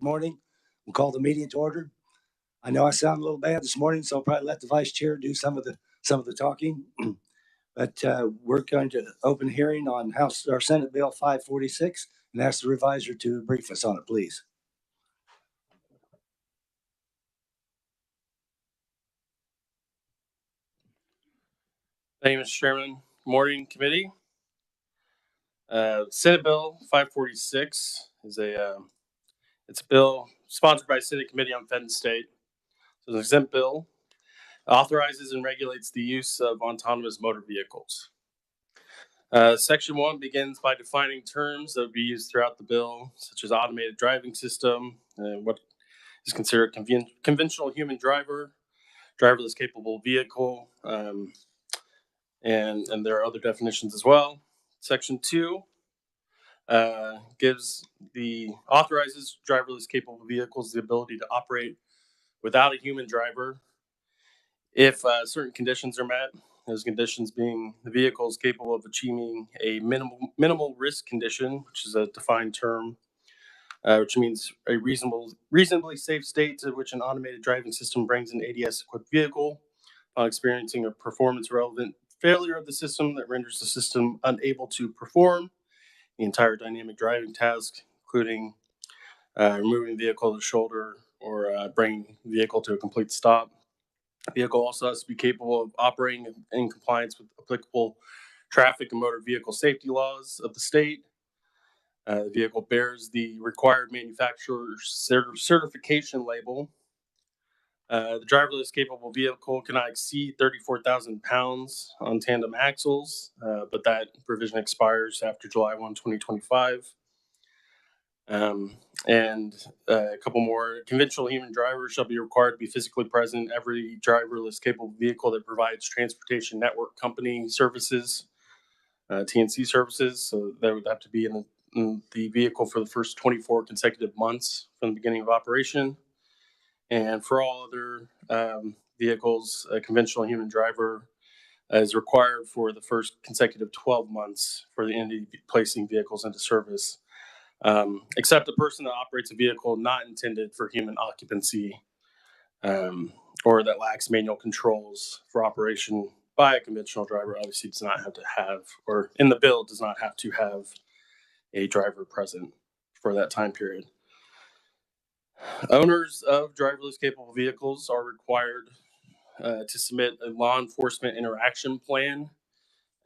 Good morning. We'll call the meeting to order. I know I sound a little bad this morning, so I'll probably let the vice chair do some of the talking. But we're going to open hearing on House or Senate Bill 546 and ask the reviser to brief us on it, please. Thank you, Mr. Chairman. Good morning, committee. Senate Bill 546 is it's a bill sponsored by Senate Committee on Fed and State. So it's an exempt bill. Authorizes and regulates the use of autonomous motor vehicles. Section 1 begins by defining terms that would be used throughout the bill, such as automated driving system, what is considered conventional human driver, driverless capable vehicle, and there are other definitions as well. Section 2 authorizes driverless capable vehicles the ability to operate without a human driver if certain conditions are met. Those conditions being the vehicle is capable of achieving a minimal risk condition, which is a defined term, which means a reasonably safe state to which an automated driving system brings an ADS-equipped vehicle while experiencing a performance-relevant failure of the system that renders the system unable to perform the entire dynamic driving task, including removing the vehicle to the shoulder or bringing the vehicle to a complete stop. The vehicle also has to be capable of operating in compliance with applicable traffic and motor vehicle safety laws of the state. The vehicle bears the required manufacturer's certification label. The driverless capable vehicle cannot exceed 34,000 pounds on tandem axles, but that provision expires after July 1, 2025. And a couple more. Conventional human drivers shall be required to be physically present in every driverless capable vehicle that provides transportation network company services, TNC services. So they would have to be in the vehicle for the first 24 consecutive months from the beginning of operation. And for all other vehicles, a conventional human driver is required for the first consecutive 12 months for the entity placing vehicles into service, except a person that operates a vehicle not intended for human occupancy or that lacks manual controls for operation by a conventional driver. Obviously does not have to have, or in the bill does not have to have a driver present for that time period. Owners of driverless capable vehicles are required to submit a law enforcement interaction plan,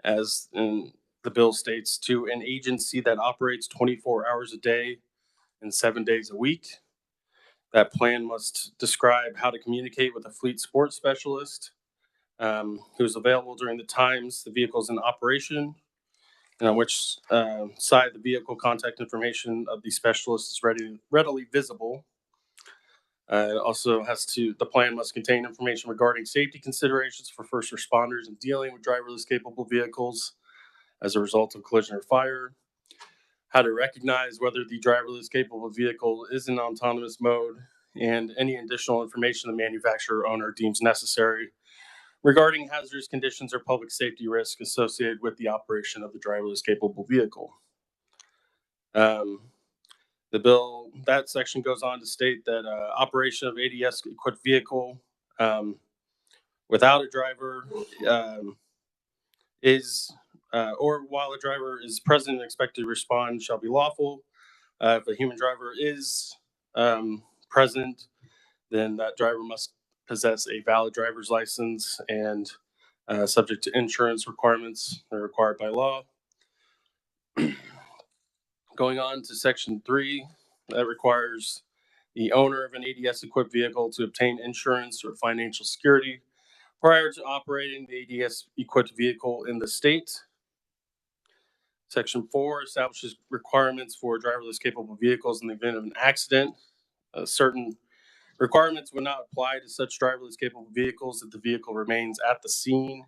as in the bill states, to an agency that operates 24 hours a day and 7 days a week. That plan must describe how to communicate with a fleet support specialist who is available during the times the vehicle is in operation, and on which side the vehicle contact information of the specialist is readily visible. It also the plan must contain information regarding safety considerations for first responders in dealing with driverless capable vehicles as a result of collision or fire, how to recognize whether the driverless capable vehicle is in autonomous mode, and any additional information the manufacturer or owner deems necessary regarding hazardous conditions or public safety risk associated with the operation of the driverless capable vehicle. The bill, that section goes on to state that operation of ADS equipped vehicle without a driver or while a driver is present and expected to respond shall be lawful. If a human driver is present, then that driver must possess a valid driver's license and subject to insurance requirements that are required by law. Going on to section 3, that requires the owner of an ADS equipped vehicle to obtain insurance or financial security prior to operating the ADS equipped vehicle in the state. Section 4 establishes requirements for driverless capable vehicles in the event of an accident. Certain requirements would not apply to such driverless capable vehicles if the vehicle remains at the scene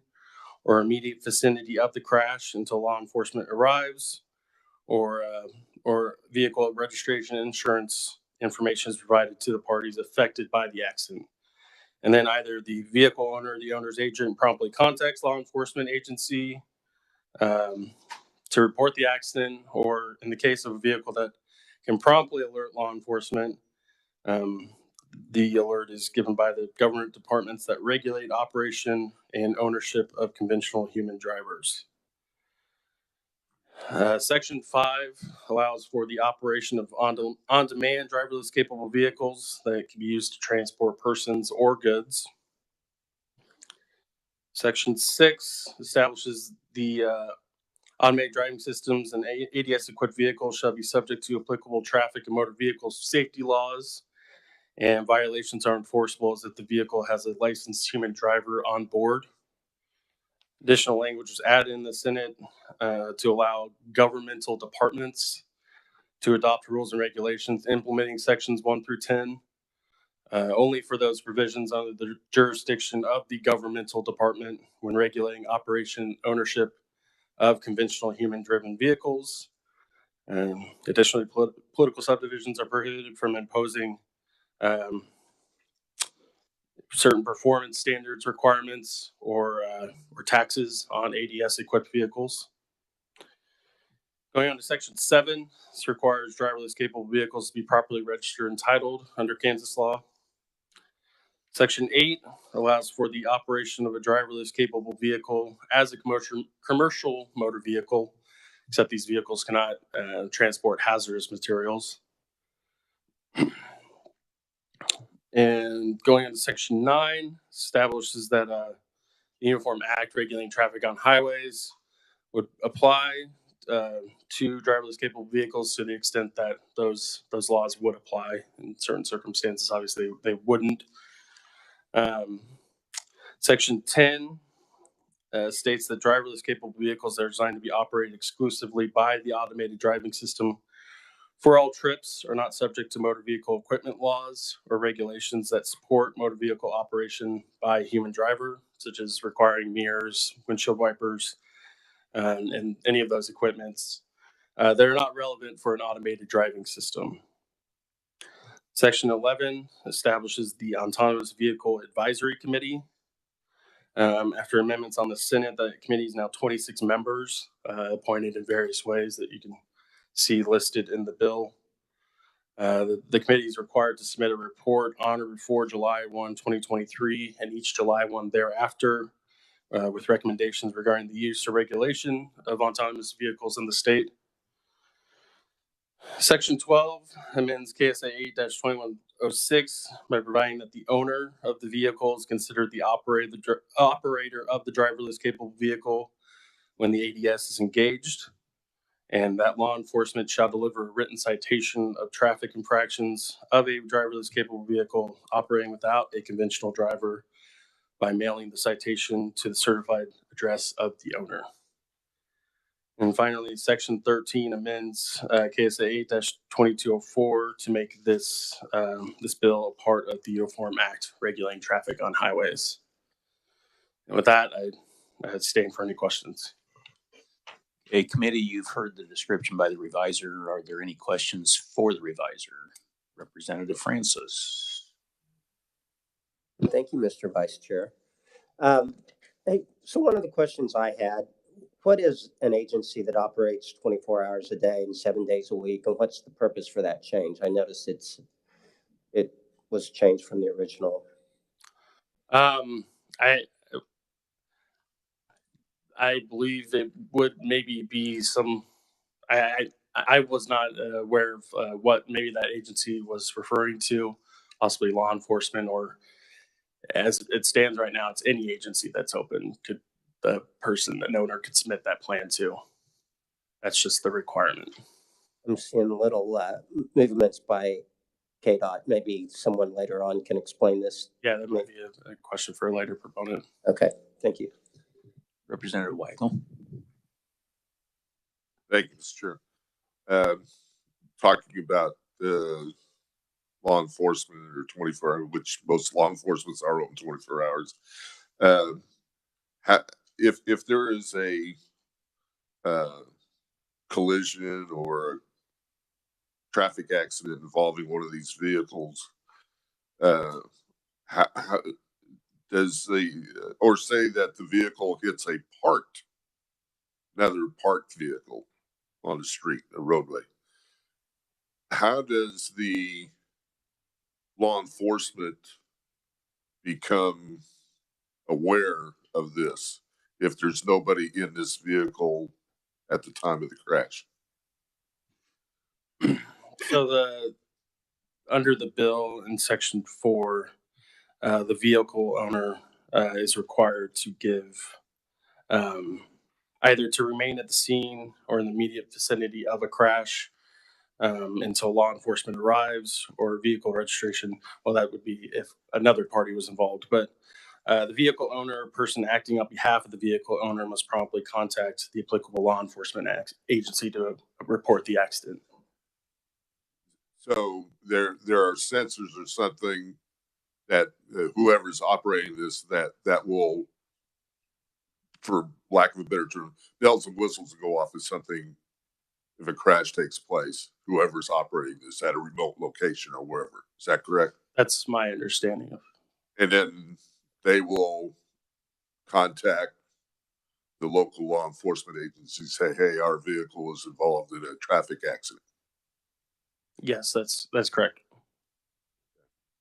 or immediate vicinity of the crash until law enforcement arrives, or vehicle registration and insurance information is provided to the parties affected by the accident. And then either the vehicle owner or the owner's agent promptly contacts law enforcement agency to report the accident, or in the case of a vehicle that can promptly alert law enforcement, The alert is given by the government departments that regulate operation and ownership of conventional human drivers. Section 5 allows for the operation of on-demand driverless capable vehicles that can be used to transport persons or goods. Section 6 establishes the automated driving systems and ADS equipped vehicles shall be subject to applicable traffic and motor vehicle safety laws, and violations are enforceable as if the vehicle has a licensed human driver on board. Additional language was added in the Senate to allow governmental departments to adopt rules and regulations implementing sections 1 through 10, only for those provisions under the jurisdiction of the governmental department when regulating operation ownership of conventional human-driven vehicles. Additionally, political subdivisions are prohibited from imposing certain performance standards requirements or taxes on ADS-equipped vehicles. Going on to Section 7, this requires driverless capable vehicles to be properly registered and titled under Kansas law. Section 8 allows for the operation of a driverless capable vehicle as a commercial motor vehicle, except these vehicles cannot transport hazardous materials. And going into Section 9 establishes that the Uniform Act regulating traffic on highways would apply to driverless capable vehicles to the extent that those laws would apply. In certain circumstances, obviously, they wouldn't. Section 10 states that driverless capable vehicles that are designed to be operated exclusively by the automated driving system for all trips are not subject to motor vehicle equipment laws or regulations that support motor vehicle operation by a human driver, such as requiring mirrors, windshield wipers, and any of those equipments. They're not relevant for an automated driving system. Section 11 establishes the Autonomous Vehicle Advisory Committee. After amendments on the Senate, the committee is now 26 members, appointed in various ways that you can see listed in the bill. The committee is required to submit a report on or before July 1, 2023, and each July 1 thereafter, with recommendations regarding the use or regulation of autonomous vehicles in the state. Section 12 amends KSA 8-2106 by providing that the owner of the vehicle is considered the operator of the driverless capable vehicle when the ADS is engaged, and that law enforcement shall deliver a written citation of traffic infractions of a driverless capable vehicle operating without a conventional driver by mailing the citation to the certified address of the owner. And finally, Section 13 amends KSA 8-2204 to make this bill a part of the Uniform Act regulating traffic on highways. And with that, I stand for any questions. Okay, committee, you've heard the description by the reviser. Are there any questions for the reviser? Representative Francis. Thank you, Mr. Vice Chair. Hey, so one of the questions I had, what is an agency that operates 24 hours a day and 7 days a week, and what's the purpose for that change? I noticed it was changed from the original. I believe it would maybe be some. I was not aware of what maybe that agency was referring to, possibly law enforcement, or as it stands right now, it's any agency that's open to the person, the owner could submit that plan to. That's just the requirement. I'm seeing little movements by KDOT. Maybe someone later on can explain this. Yeah, that might be a question for a later proponent. Okay, thank you. Representative Weigel. Thank you, Mr. Chair. Talking about law enforcement or 24 hours, which most law enforcement are open 24 hours. If there is a collision or a traffic accident involving one of these vehicles, how does or say that the vehicle hits another parked vehicle on the street, a roadway, how does the law enforcement become aware of this if there's nobody in this vehicle at the time of the crash? So under the bill in section 4, the vehicle owner is required to give either to remain at the scene or in the immediate vicinity of a crash until law enforcement arrives, or vehicle registration. Well, that would be if another party was involved. But the vehicle owner, person acting on behalf of the vehicle owner, must promptly contact the applicable law enforcement agency to report the accident. So there are sensors or something that whoever's operating this that will, for lack of a better term, bells and whistles go off if something, if a crash takes place, whoever's operating this at a remote location or wherever. Is that correct? That's my understanding of. And then they will contact the local law enforcement agency, say, hey, our vehicle was involved in a traffic accident. Yes, that's correct.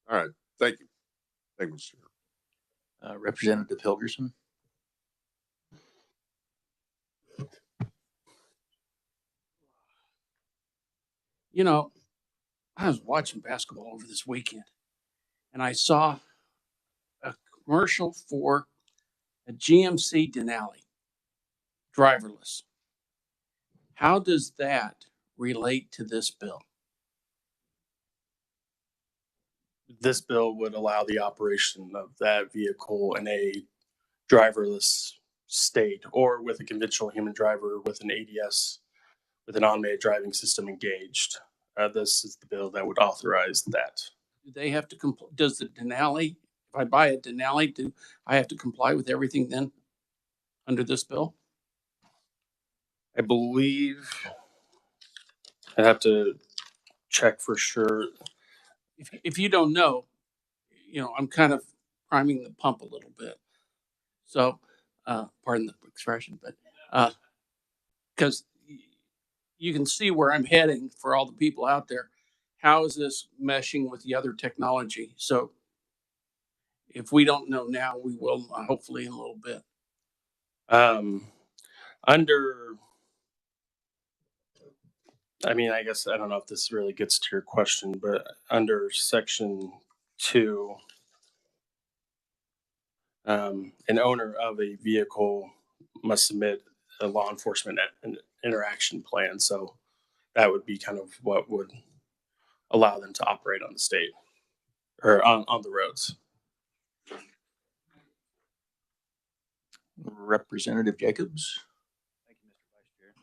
All right. Thank you. Thank you, Mr. Chair. Representative Hilgerson. You know, I was watching basketball over this weekend and I saw a commercial for a GMC Denali, driverless. How does that relate to this bill? This bill would allow the operation of that vehicle in a driverless state, or with a conventional human driver with an ADS, with an automated driving system engaged. This is the bill that would authorize that. Do they have to does the Denali, if I buy a Denali, do I have to comply with everything then under this bill? I believe I have to check for sure. If you don't know, I'm kind of priming the pump a little bit. So, pardon the expression, but because you can see where I'm heading for all the people out there. How is this meshing with the other technology? So if we don't know now, we will hopefully in a little bit. Under, I mean, I guess I don't know if this really gets to your question, but under section 2, an owner of a vehicle must submit a law enforcement interaction plan. So that would be kind of what would allow them to operate on the state or on the roads. Representative Jacobs. Thank you, Mr. Vice Chair.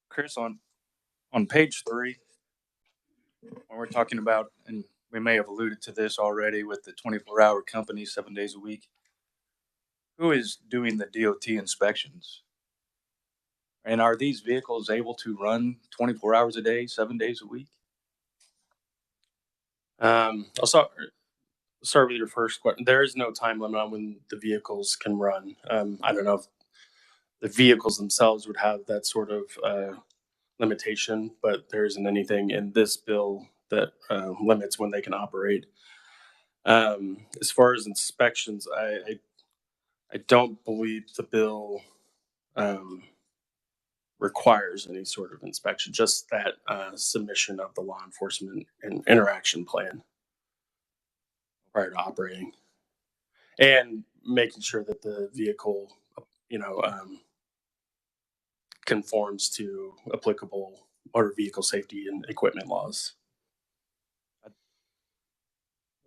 Chris, on page 3, when we're talking about, and we may have alluded to this already with the 24-hour company, 7 days a week, who is doing the DOT inspections? And are these vehicles able to run 24 hours a day, 7 days a week? I'll start with your first question. There is no time limit on when the vehicles can run. I don't know if the vehicles themselves would have that sort of limitation, but there isn't anything in this bill that limits when they can operate. As far as inspections, I don't believe the bill requires any sort of inspection, just that submission of the law enforcement and interaction plan prior to operating, and making sure that the vehicle, conforms to applicable motor vehicle safety and equipment laws.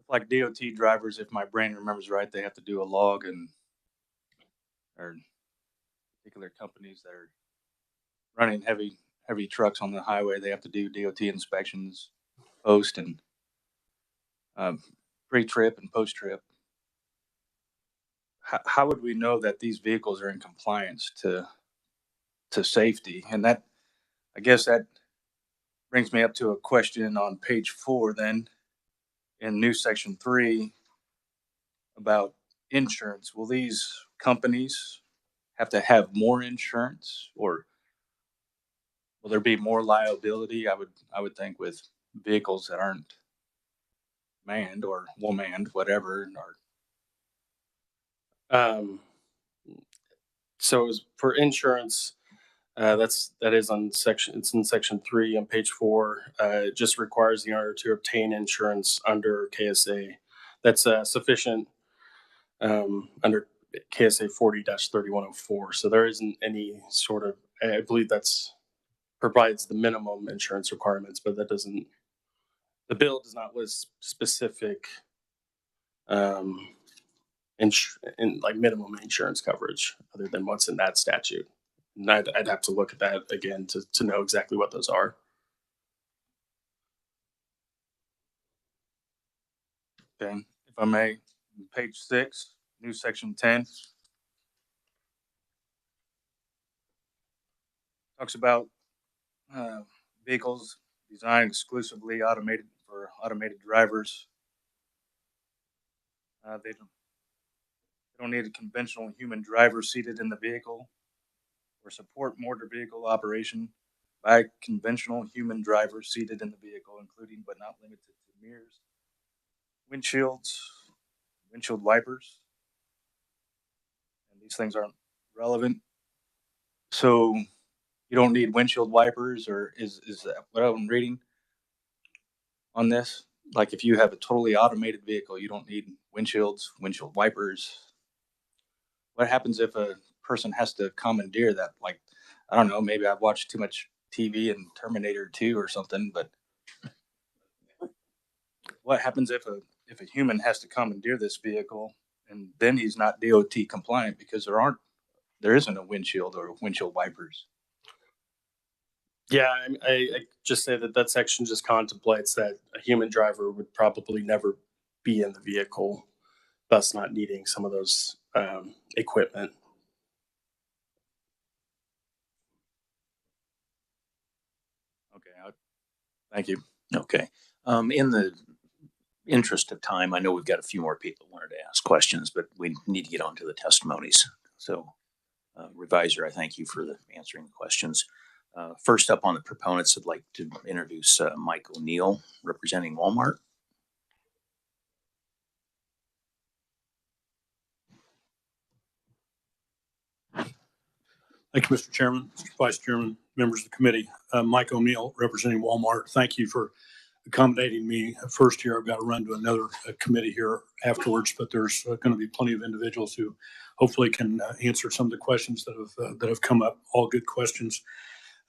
Like DOT drivers, if my brain remembers right, they have to do a log, and or particular companies that are running heavy trucks on the highway, they have to do DOT inspections post and pre-trip and post-trip. How would we know that these vehicles are in compliance to safety? And that, I guess that brings me up to a question on page 4 then in new section 3 about insurance. Will these companies have to have more insurance, or will there be more liability? I would think with vehicles that aren't manned or woman, whatever. So as for insurance, that is on section. It's in section 3 on page 4. It just requires the owner to obtain insurance under KSA. That's sufficient under KSA 40-3104. So there isn't any sort of. I believe that's provides the minimum insurance requirements, but that doesn't. The bill does not list specific in like minimum insurance coverage other than what's in that statute. And I'd have to look at that again to know exactly what those are. Okay, if I may, page 6, new section 10 talks about vehicles designed exclusively automated for automated drivers. They don't need a conventional human driver seated in the vehicle or support motor vehicle operation by a conventional human driver seated in the vehicle, including but not limited to mirrors, windshields, windshield wipers. And these things aren't relevant. So you don't need windshield wipers, or is that what I'm reading on this? Like if you have a totally automated vehicle, you don't need windshields, windshield wipers. What happens if a person has to commandeer that? Like, I don't know, maybe I've watched too much TV and Terminator 2 or something, but what happens if a human has to commandeer this vehicle and then he's not DOT compliant because there isn't a windshield or windshield wipers? Yeah, I just say that section just contemplates that a human driver would probably never be in the vehicle, thus not needing some of those equipment. Okay, thank you. Okay. In the interest of time, I know we've got a few more people wanted to ask questions, but we need to get on to the testimonies. So, Reviser, I thank you for answering the questions. First up on the proponents, I'd like to introduce Mike O'Neill, representing Walmart. Thank you, Mr. Chairman, Mr. Vice Chairman, members of the committee. Mike O'Neill, representing Walmart. Thank you for accommodating me. First here, I've got to run to another committee here afterwards, but there's going to be plenty of individuals who hopefully can answer some of the questions that have come up. All good questions.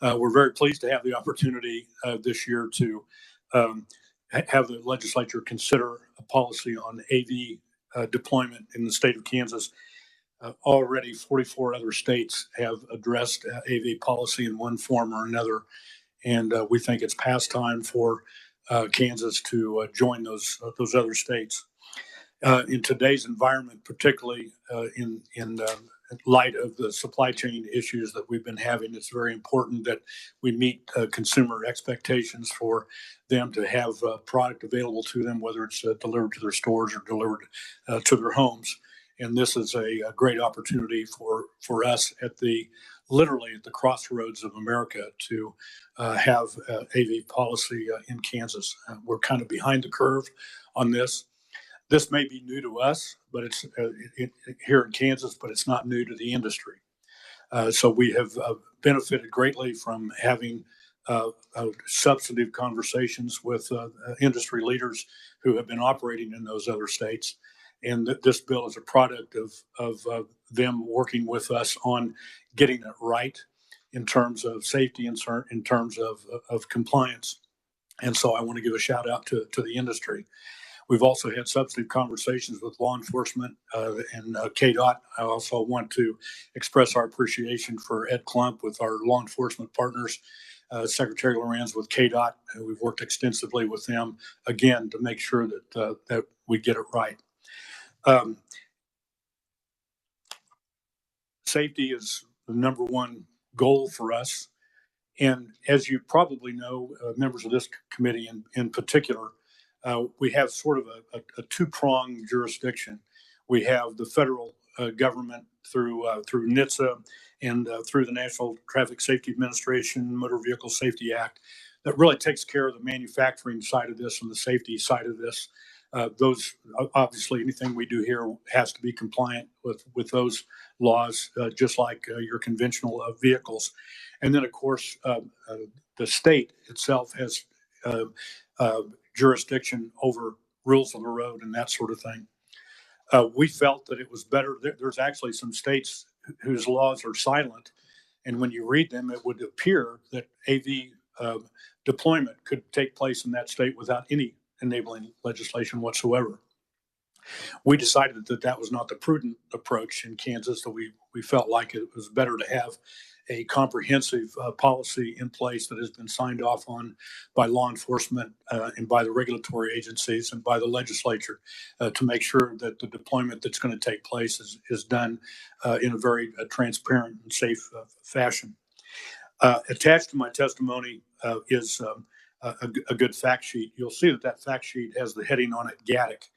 We're very pleased to have the opportunity this year to have the legislature consider a policy on AV deployment in the state of Kansas. Already 44 other states have addressed AV policy in one form or another, and we think it's past time for Kansas to join those other states. In today's environment, particularly in light of the supply chain issues that we've been having, it's very important that we meet consumer expectations for them to have product available to them, whether it's delivered to their stores or delivered to their homes. And this is a great opportunity for us literally at the crossroads of America to have AV policy in Kansas. We're kind of behind the curve on this. This may be new to us, but it's here in Kansas, but it's not new to the industry. So we have benefited greatly from having substantive conversations with industry leaders who have been operating in those other states. And this bill is a product of them working with us on getting it right in terms of safety and in terms of compliance. And so I want to give a shout out to the industry. We've also had substantive conversations with law enforcement and KDOT. I also want to express our appreciation for Ed Klump with our law enforcement partners, Secretary Lorenz with KDOT. We've worked extensively with them, again, to make sure that we get it right. Safety is the number one goal for us. And as you probably know, members of this committee in particular, we have sort of a two-pronged jurisdiction. We have the federal government through NHTSA and through the National Traffic Safety Administration, Motor Vehicle Safety Act, that really takes care of the manufacturing side of this and the safety side of this. Those obviously anything we do here has to be compliant with those laws, just like your conventional vehicles. And then, of course, the state itself has jurisdiction over rules of the road and that sort of thing. We felt that it was better. There's actually some states whose laws are silent, and when you read them, it would appear that AV deployment could take place in that state without any enabling legislation whatsoever. We decided that that was not the prudent approach in Kansas, so we felt like it was better to have a comprehensive policy in place that has been signed off on by law enforcement and by the regulatory agencies and by the legislature to make sure that the deployment that's going to take place is done in a very transparent and safe fashion. Attached to my testimony is a good fact sheet. You'll see that that fact sheet has the heading on it, Gatik.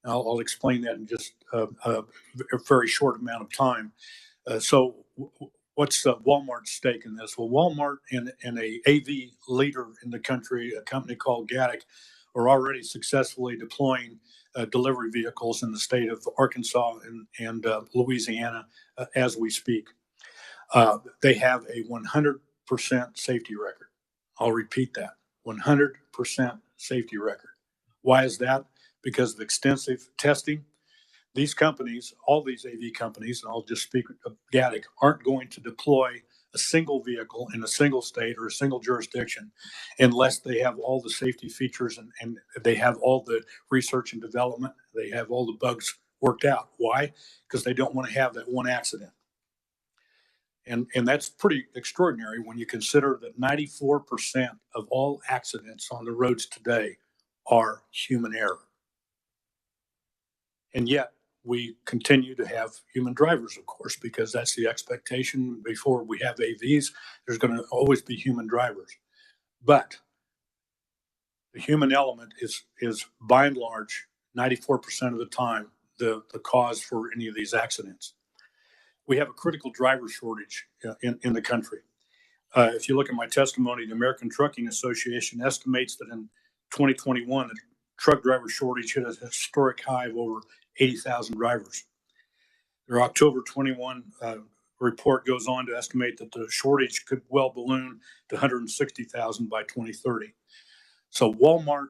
I'll explain that in just a very short amount of time. So what's Walmart's stake in this? Well, Walmart and a AV leader in the country, a company called Gatik, are already successfully deploying delivery vehicles in the state of Arkansas and Louisiana as we speak. They have a 100% safety record. I'll repeat that, 100% safety record. Why is that? Because of extensive testing. These companies, all these AV companies, and I'll just speak of Gatik, aren't going to deploy a single vehicle in a single state or a single jurisdiction unless they have all the safety features and they have all the research and development, they have all the bugs worked out. Why? Because they don't want to have that one accident. And that's pretty extraordinary when you consider that 94% of all accidents on the roads today are human error. And yet we continue to have human drivers, of course, because that's the expectation. Before we have AVs, there's going to always be human drivers. But the human element is by and large, 94% of the time, the cause for any of these accidents. We have a critical driver shortage in the country. If you look at my testimony, the American Trucking Association estimates that in 2021, the truck driver shortage hit a historic high of over 80,000 drivers. Their October 21 report goes on to estimate that the shortage could well balloon to 160,000 by 2030. So Walmart,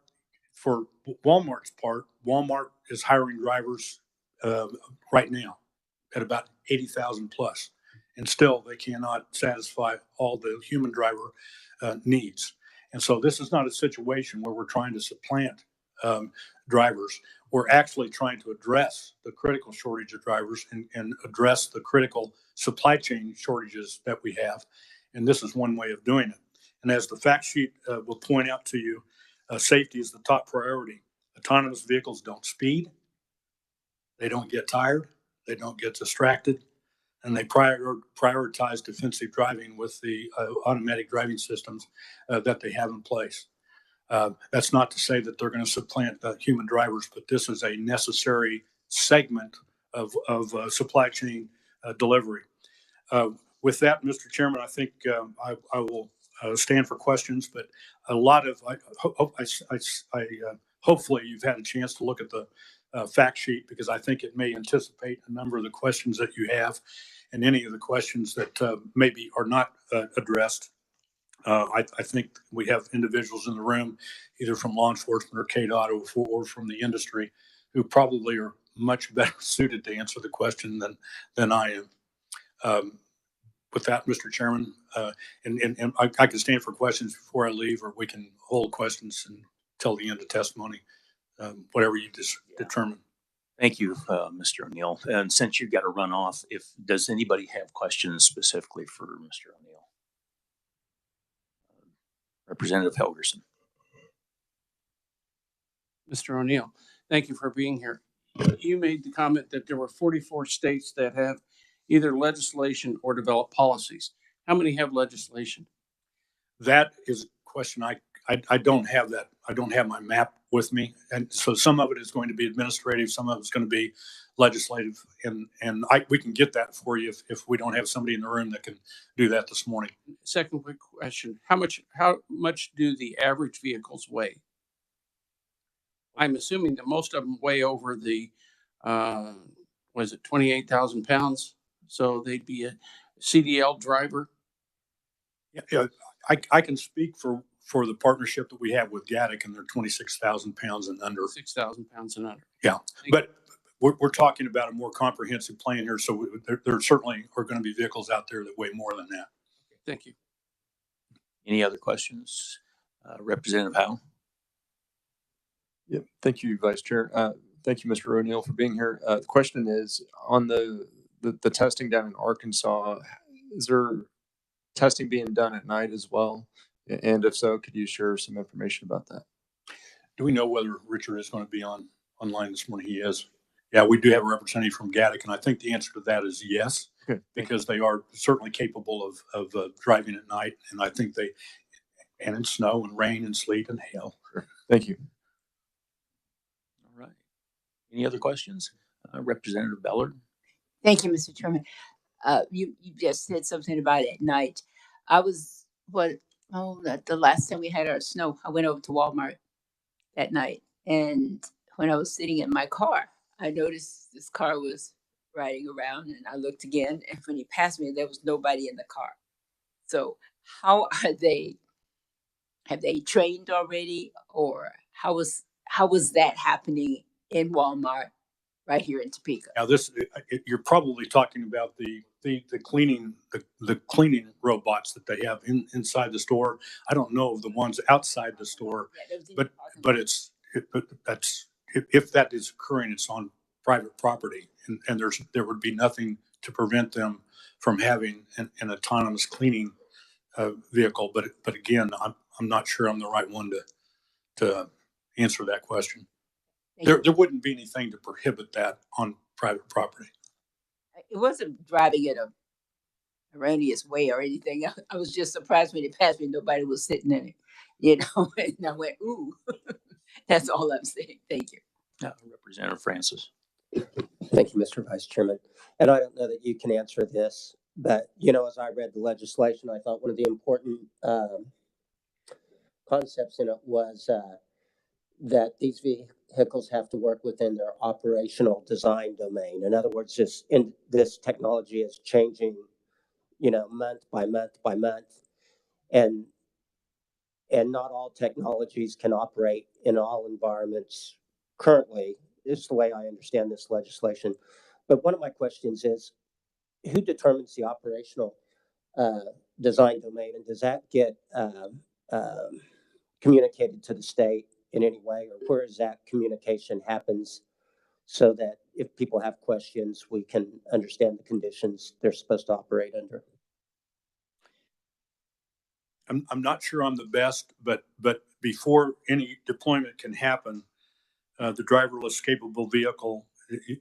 for Walmart's part, Walmart is hiring drivers right now at about 80,000 plus, and still they cannot satisfy all the human driver needs. And so this is not a situation where we're trying to supplant drivers. We're actually trying to address the critical shortage of drivers and address the critical supply chain shortages that we have. And this is one way of doing it. And as the fact sheet will point out to you, safety is the top priority. Autonomous vehicles don't speed, they don't get tired, they don't get distracted, and they prioritize defensive driving with the automatic driving systems that they have in place. That's not to say that they're going to supplant human drivers, but this is a necessary segment of supply chain delivery. With that, Mr. Chairman, I think I will stand for questions, but a lot of, hopefully you've had a chance to look at the fact sheet, because I think it may anticipate a number of the questions that you have and any of the questions that maybe are not addressed. I think we have individuals in the room, either from law enforcement or KDOT or from the industry, who probably are much better suited to answer the question than I am. With that, Mr. Chairman, and I can stand for questions before I leave, or we can hold questions until the end of testimony, whatever you determine. Thank you, Mr. O'Neill. And since you've got to run off, does anybody have questions specifically for Mr. O'Neill? Representative Helgerson. Mr. O'Neill, thank you for being here. You made the comment that there were 44 states that have either legislation or develop policies. How many have legislation? That is a question I don't have that. I don't have my map with me. And so some of it is going to be administrative, some of it's going to be legislative. And we can get that for you if we don't have somebody in the room that can do that this morning. Second quick question. How much do the average vehicles weigh? I'm assuming that most of them weigh over the, was it 28,000 pounds? So they'd be a CDL driver. Yeah, I can speak for the partnership that we have with Gatik, and they're 26,000 pounds and under. 6,000 pounds and under. Yeah, but we're talking about a more comprehensive plan here, so there certainly are going to be vehicles out there that weigh more than that. Thank you. Any other questions? Representative Howe? Yeah, thank you, Vice Chair. Thank you, Mr. O'Neill, for being here. The question is on the testing down in Arkansas. Is there testing being done at night as well? And if so, could you share some information about that? Do we know whether Richard is going to be online this morning? He is. Yeah, we do have a representative from Gatik, and I think the answer to that is yes, Good. Because they are certainly capable of driving at night, and I think and in snow and rain and sleet and hail. Sure. Thank you. All right. Any other questions? Representative Bellard? Thank you, Mr. Chairman. You just said something about at night. I was, the last time we had our snow, I went over to Walmart at night. And when I was sitting in my car, I noticed this car was riding around, and I looked again. And when he passed me, there was nobody in the car. So how are they? Have they trained already, or how was that happening in Walmart right here in Topeka? Now, you're probably talking about the cleaning robots that they have inside the store. I don't know of the ones outside the store, but if that is occurring, it's on private property, and there would be nothing to prevent them from having an autonomous cleaning vehicle. But again, I'm not sure I'm the right one to answer that question. There wouldn't be anything to prohibit that on private property. It wasn't driving at a erroneous way or anything. I was just surprised when it passed me. Nobody was sitting in it, and I went, ooh. That's all I'm saying. Thank you. Representative Francis. Thank you, Mr. Vice Chairman. And I don't know that you can answer this, but, as I read the legislation, I thought one of the important concepts in it was that these vehicles have to work within their operational design domain. In other words, this technology is changing, month by month by month. And not all technologies can operate in all environments currently, is the way I understand this legislation. But one of my questions is, who determines the operational design domain, and does that get communicated to the state in any way, or where is that communication happens so that if people have questions, we can understand the conditions they're supposed to operate under? I'm not sure I'm the best, but before any deployment can happen, the driverless capable vehicle,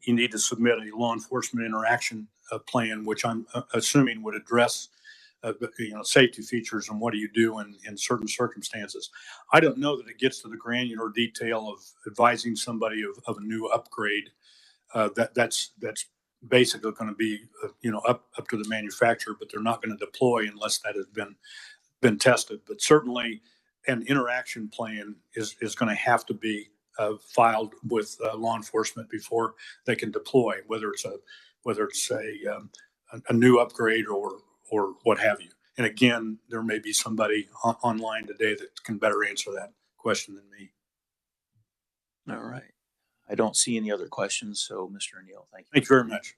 you need to submit a law enforcement interaction plan, which I'm assuming would address safety features and what do you do in certain circumstances. I don't know that it gets to the granular detail of advising somebody of a new upgrade. That's basically going to be up to the manufacturer, but they're not going to deploy unless that has been tested. But certainly an interaction plan is going to have to be filed with law enforcement before they can deploy, whether it's a new upgrade or what have you. And again, there may be somebody online today that can better answer that question than me. All right. I don't see any other questions. So, Mr. O'Neill, thank you. Thank you very much.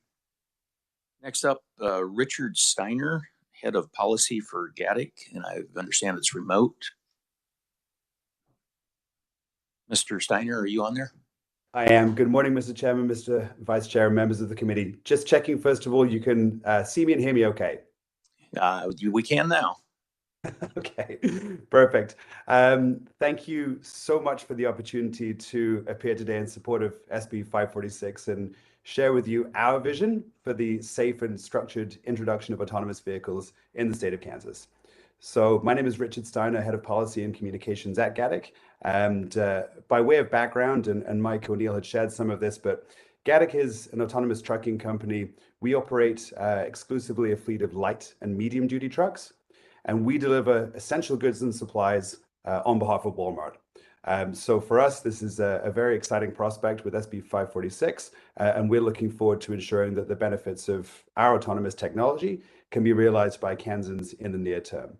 Next up, Richard Steiner, Head of Policy for Gatik, and I understand it's remote. Mr. Steiner, are you on there? I am. Good morning, Mr. Chairman, Mr. Vice Chair, members of the committee. Just checking, first of all, you can see me and hear me okay? We can now. Okay, perfect. Thank you so much for the opportunity to appear today in support of SB 546 and share with you our vision for the safe and structured introduction of autonomous vehicles in the state of Kansas. So my name is Richard Steiner, Head of Policy and Communications at Gatik. And by way of background, and Mike O'Neill had shared some of this, but Gatik is an autonomous trucking company. We operate exclusively a fleet of light and medium duty trucks, and we deliver essential goods and supplies on behalf of Walmart. So for us, this is a very exciting prospect with SB 546, and we're looking forward to ensuring that the benefits of our autonomous technology can be realized by Kansans in the near term.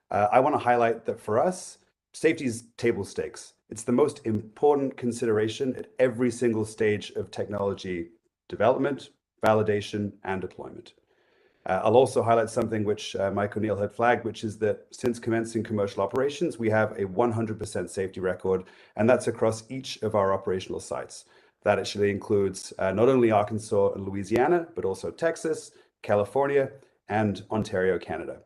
I want to highlight that for us, safety is table stakes. It's the most important consideration at every single stage of technology development, validation, and deployment. I'll also highlight something which Mike O'Neill had flagged, which is that since commencing commercial operations, we have a 100% safety record, and that's across each of our operational sites. That actually includes not only Arkansas and Louisiana, but also Texas, California, and Ontario, Canada.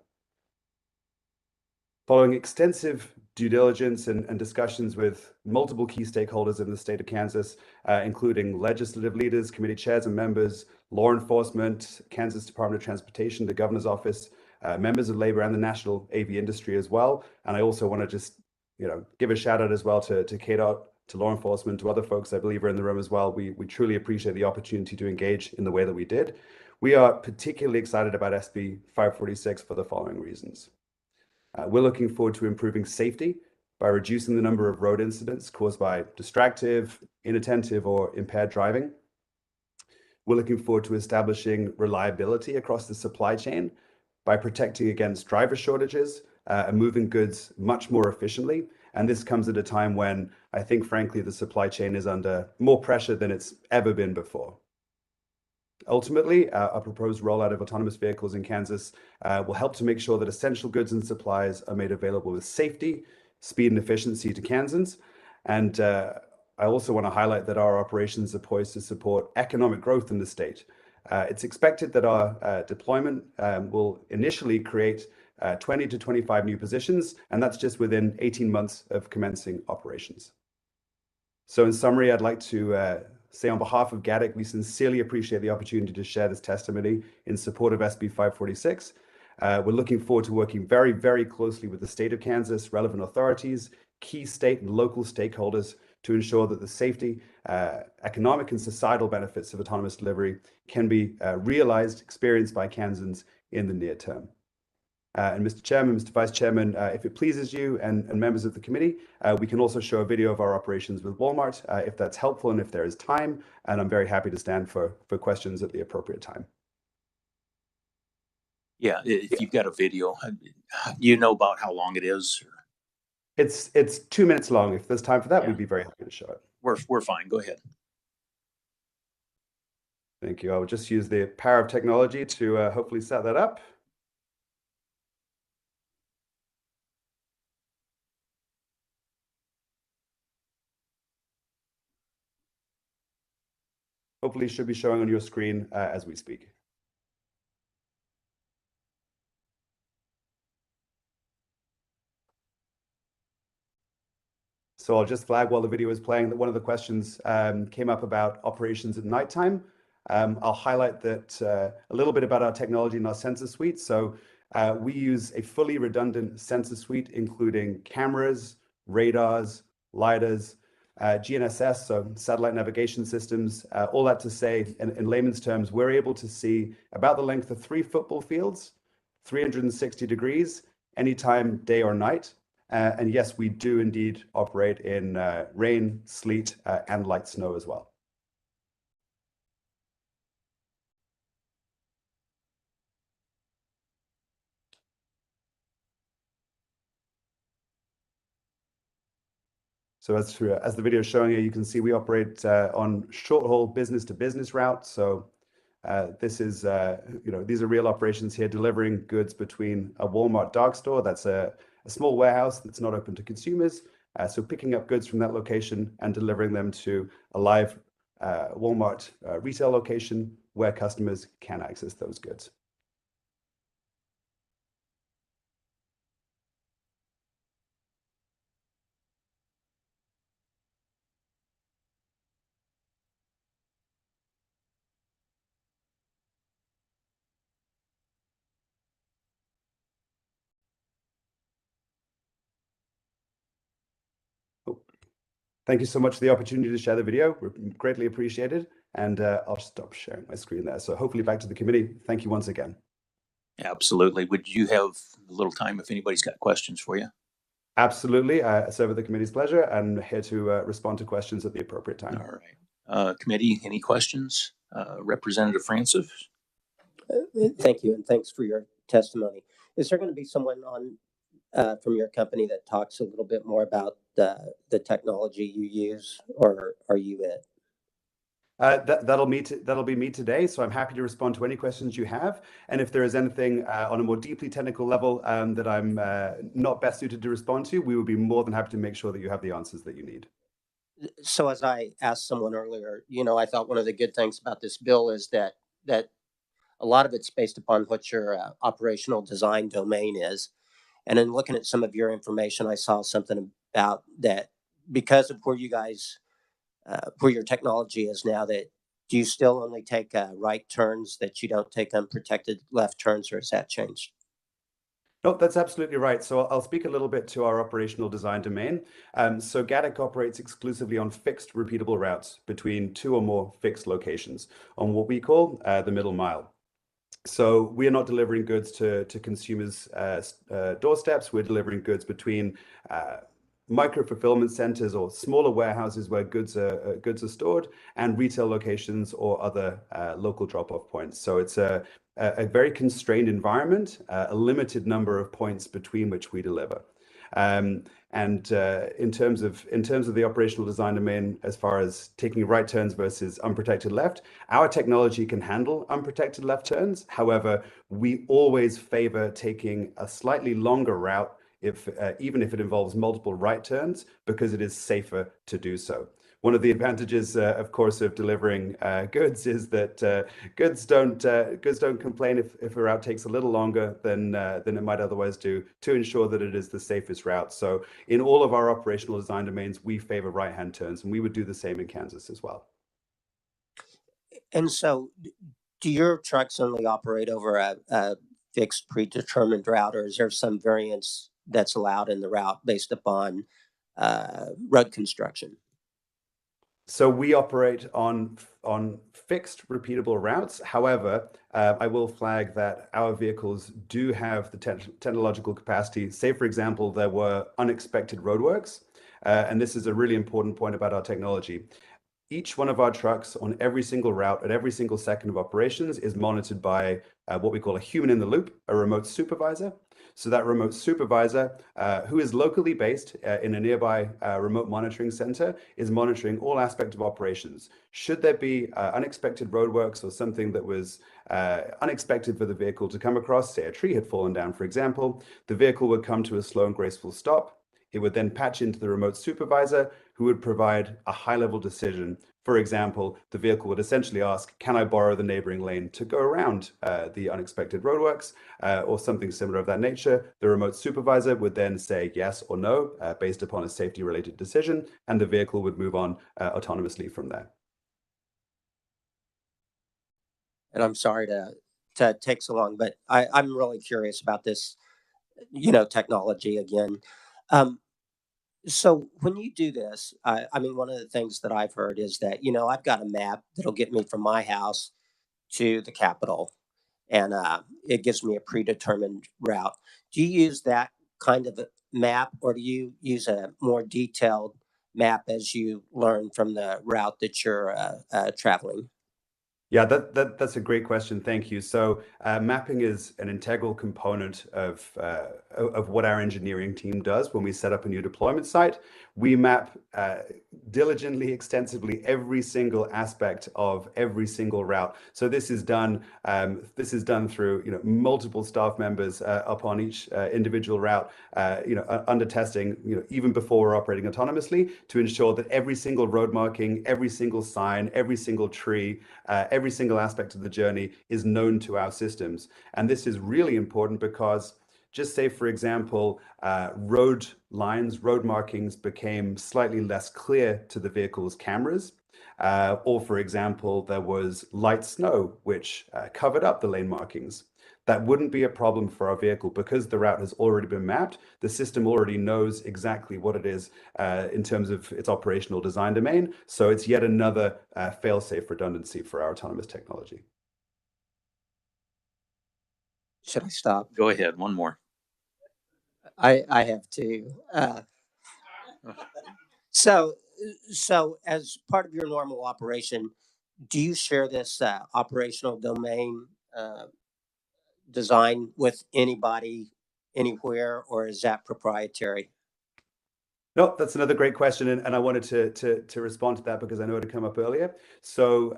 Following extensive due diligence and discussions with multiple key stakeholders in the state of Kansas, including legislative leaders, committee chairs and members, law enforcement, Kansas Department of Transportation, the governor's office, members of labor and the national AV industry as well. And I also want to just, give a shout out as well to KDOT, to law enforcement, to other folks I believe are in the room as well. We truly appreciate the opportunity to engage in the way that we did. We are particularly excited about SB 546 for the following reasons. We're looking forward to improving safety by reducing the number of road incidents caused by distractive, inattentive, or impaired driving. We're looking forward to establishing reliability across the supply chain by protecting against driver shortages and moving goods much more efficiently. And this comes at a time when I think, frankly, the supply chain is under more pressure than it's ever been before. Ultimately, our proposed rollout of autonomous vehicles in Kansas will help to make sure that essential goods and supplies are made available with safety, speed, and efficiency to Kansans. And I also want to highlight that our operations are poised to support economic growth in the state. It's expected that our deployment will initially create 20 to 25 new positions, and that's just within 18 months of commencing operations. So in summary, I'd like to say on behalf of Gatik, we sincerely appreciate the opportunity to share this testimony in support of SB 546. We're looking forward to working very, very closely with the state of Kansas, relevant authorities, key state and local stakeholders to ensure that the safety, economic and societal benefits of autonomous delivery can be realized, experienced by Kansans in the near term. And Mr. Chairman, Mr. Vice Chairman, if it pleases you and members of the committee, we can also show a video of our operations with Walmart if that's helpful and if there is time. And I'm very happy to stand for questions at the appropriate time. Yeah, if you've got a video, you know about how long it is? It's 2 minutes long. If there's time for that, we'd be very happy to show it. We're fine. Go ahead. Thank you. I will just use the power of technology to hopefully set that up. Hopefully it should be showing on your screen as we speak. So I'll just flag while the video is playing that one of the questions came up about operations at nighttime. I'll highlight that a little bit about our technology and our sensor suite. So we use a fully redundant sensor suite, including cameras, radars, lidars, GNSS, so satellite navigation systems. All that to say, in layman's terms, we're able to see about the length of 3 football fields, 360 degrees, anytime, day or night. And yes, we do indeed operate in rain, sleet, and light snow as well. So as the video is showing here, you can see we operate on short-haul business-to-business routes. So this is, these are real operations here, delivering goods between a Walmart dark store, that's a small warehouse that's not open to consumers. So picking up goods from that location and delivering them to a live Walmart retail location where customers can access those goods. Thank you so much for the opportunity to share the video. We're greatly appreciated. And I'll stop sharing my screen there. So hopefully back to the committee. Thank you once again. Absolutely. Would you have a little time if anybody's got questions for you? Absolutely. I serve at the committee's pleasure and here to respond to questions at the appropriate time. All right. Committee, any questions? Representative Francis? Thank you, and thanks for your testimony. Is there going to be someone on from your company that talks a little bit more about the technology you use, or are you it? That'll be me today. So I'm happy to respond to any questions you have. And if there is anything on a more deeply technical level that I'm not best suited to respond to, we would be more than happy to make sure that you have the answers that you need. So as I asked someone earlier, I thought one of the good things about this bill is that a lot of it's based upon what your operational design domain is. And in looking at some of your information, I saw something about that because of where you guys, where your technology is now, that do you still only take right turns, that you don't take unprotected left turns, or has that changed? No, that's absolutely right. So I'll speak a little bit to our operational design domain. So Gatik operates exclusively on fixed repeatable routes between 2 or more fixed locations on what we call the middle mile. So we are not delivering goods to consumers' doorsteps. We're delivering goods between micro fulfillment centers or smaller warehouses where goods are stored, and retail locations or other local drop-off points. So it's a very constrained environment, a limited number of points between which we deliver. And in terms of the operational design domain, as far as taking right turns versus unprotected left, our technology can handle unprotected left turns. However, we always favor taking a slightly longer route, even if it involves multiple right turns, because it is safer to do so. One of the advantages, of course, of delivering goods is that goods don't complain if a route takes a little longer than it might otherwise do, to ensure that it is the safest route. So in all of our operational design domains, we favor right-hand turns, and we would do the same in Kansas as well. And so do your trucks only operate over a fixed predetermined route, or is there some variance that's allowed in the route based upon road construction? So we operate on fixed repeatable routes. However, I will flag that our vehicles do have the technological capacity. Say, for example, there were unexpected roadworks, and this is a really important point about our technology. Each one of our trucks on every single route at every single second of operations is monitored by what we call a human in the loop, a remote supervisor. So that remote supervisor, who is locally based in a nearby remote monitoring center, is monitoring all aspects of operations. Should there be unexpected roadworks or something that was unexpected for the vehicle to come across, say a tree had fallen down, for example, the vehicle would come to a slow and graceful stop. It would then patch into the remote supervisor, who would provide a high-level decision. For example, the vehicle would essentially ask, can I borrow the neighboring lane to go around the unexpected roadworks, or something similar of that nature. The remote supervisor would then say yes or no based upon a safety-related decision, and the vehicle would move on autonomously from there. And I'm sorry to take so long, but I'm really curious about this, technology again. So when you do this, I mean, one of the things that I've heard is that, I've got a map that'll get me from my house to the Capitol, and it gives me a predetermined route. Do you use that kind of a map, or do you use a more detailed map as you learn from the route that you're traveling? Yeah, that's a great question. Thank you. So mapping is an integral component of what our engineering team does when we set up a new deployment site. We map diligently, extensively every single aspect of every single route. So this is done through multiple staff members upon each individual route, under testing, even before we're operating autonomously, to ensure that every single road marking, every single sign, every single tree, every single aspect of the journey is known to our systems. And this is really important because, just say, for example, road lines, road markings became slightly less clear to the vehicle's cameras. Or, for example, there was light snow, which covered up the lane markings. That wouldn't be a problem for our vehicle because the route has already been mapped. The system already knows exactly what it is in terms of its operational design domain. So it's yet another fail-safe redundancy for our autonomous technology. Should I stop? Go ahead, one more. I have too. So, so as part of your normal operation, do you share this operational domain design with anybody, anywhere, or is that proprietary? No, that's another great question, and I wanted to respond to that because I know it had come up earlier. So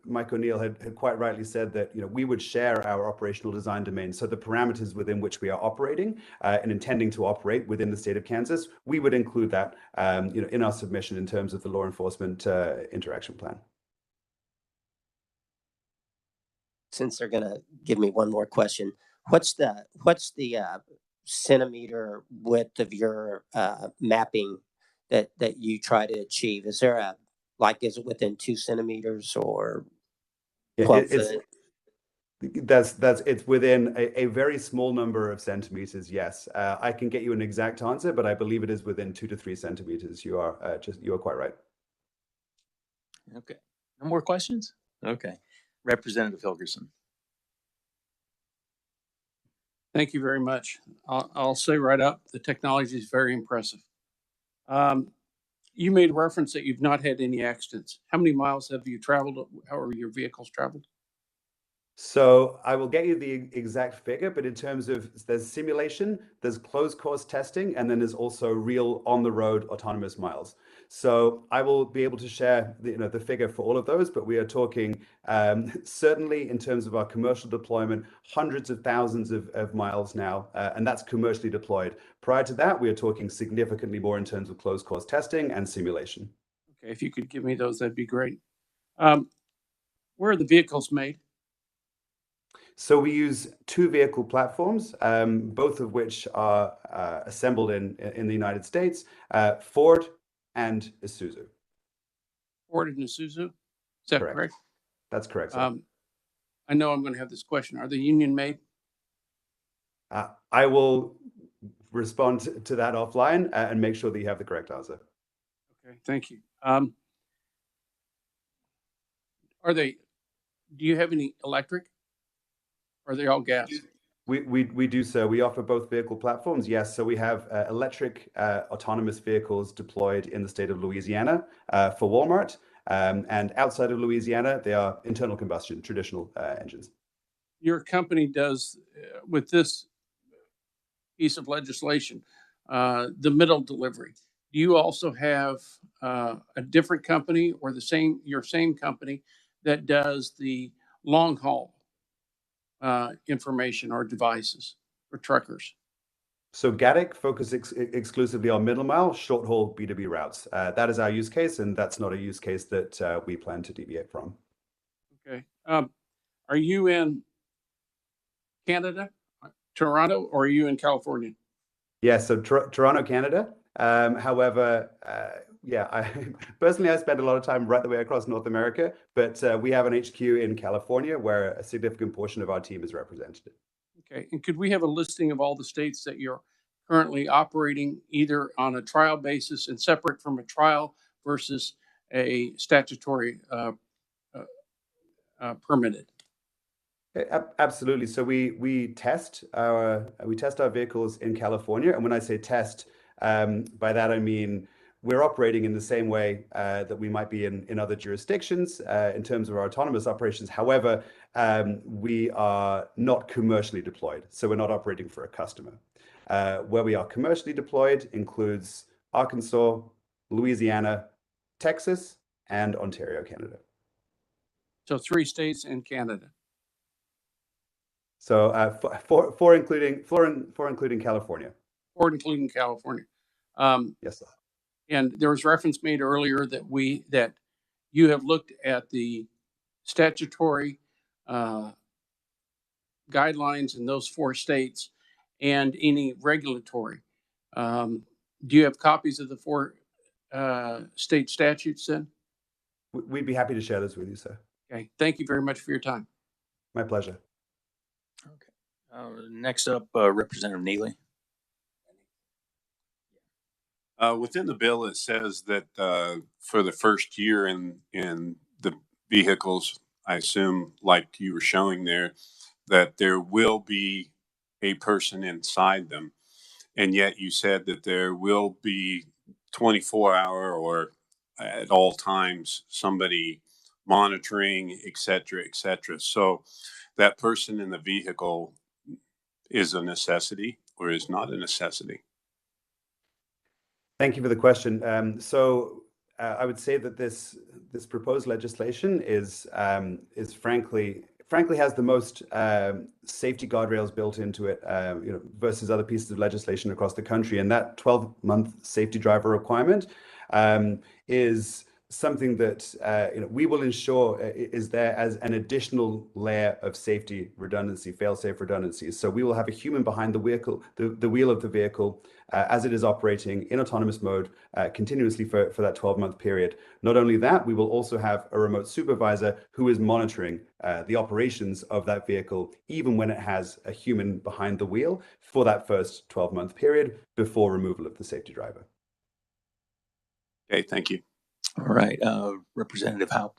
Mike O'Neill had quite rightly said that we would share our operational design domain. So the parameters within which we are operating and intending to operate within the state of Kansas, we would include that in our submission in terms of the law enforcement interaction plan. Since they're going to give me one more question, what's the centimeter width of your mapping that you try to achieve? Is there is it within 2 centimeters or 12 foot? It's within a very small number of centimeters. Yes, I can get you an exact answer, but I believe it is within 2 to 3 centimeters. You are quite right. Okay. No more questions? Okay. Representative Hilgerson. Thank you very much. I'll say right up, the technology is very impressive. You made reference that you've not had any accidents. How many miles have you traveled? How are your vehicles traveled? So I will get you the exact figure, but in terms of there's simulation, there's closed course testing, and then there's also real on the road autonomous miles. So I will be able to share the figure for all of those, but we are talking certainly in terms of our commercial deployment, hundreds of thousands of miles now, and that's commercially deployed. Prior to that, we are talking significantly more in terms of closed course testing and simulation. Okay, if you could give me those, that'd be great. Where are the vehicles made? So we use 2 vehicle platforms, both of which are assembled in the United States, Ford and Isuzu. Ford and Isuzu? Is that correct? That's correct, sir. I know I'm going to have this question. Are they union made? I will respond to that offline and make sure that you have the correct answer. Okay, thank you. Do you have any electric? Or are they all gas? We do, sir. We offer both vehicle platforms, yes. So we have electric autonomous vehicles deployed in the state of Louisiana for Walmart. And outside of Louisiana, they are internal combustion, traditional engines. Your company does, with this piece of legislation, the middle delivery. Do you also have a different company or your same company that does the long haul information or devices for truckers? So Gatik focuses exclusively on middle mile, short haul B2B routes. That is our use case, and that's not a use case that we plan to deviate from. Okay. Are you in Canada, Toronto, or are you in California? Yeah, so Toronto, Canada. However, personally, I spend a lot of time right the way across North America, but we have an HQ in California where a significant portion of our team is represented. Okay, and could we have a listing of all the states that you're currently operating either on a trial basis and separate from a trial versus a statutory permitted? Absolutely. So we test our vehicles in California, and when I say test, by that I mean we're operating in the same way that we might be in other jurisdictions in terms of our autonomous operations. However, we are not commercially deployed, so we're not operating for a customer. Where we are commercially deployed includes Arkansas, Louisiana, Texas, and Ontario, Canada. So 3 states and Canada. So four including California. 4 including California. Yes, sir. And there was reference made earlier that you have looked at the statutory guidelines in those 4 states and any regulatory. Do you have copies of the 4 state statutes then? We'd be happy to share those with you, sir. Okay. Thank you very much for your time. My pleasure. Okay. Next up, Representative Neely. Within the bill, it says that for the first year in the vehicles, I assume, like you were showing there, that there will be a person inside them. and yet you said that there will be 24-hour or at all times somebody monitoring, et cetera, et cetera. So that person in the vehicle is a necessity or is not a necessity? Thank you for the question. I would say that this proposed legislation is frankly has the most safety guardrails built into it, versus other pieces of legislation across the country. And that 12-month safety driver requirement is something that we will ensure is there as an additional layer of safety redundancy, fail-safe redundancy. So we will have a human behind the vehicle, the wheel of the vehicle, as it is operating in autonomous mode continuously for that 12-month period. Not only that, we will also have a remote supervisor who is monitoring the operations of that vehicle, even when it has a human behind the wheel for that first 12-month period before removal of the safety driver. Okay, thank you. All right, Representative Howe.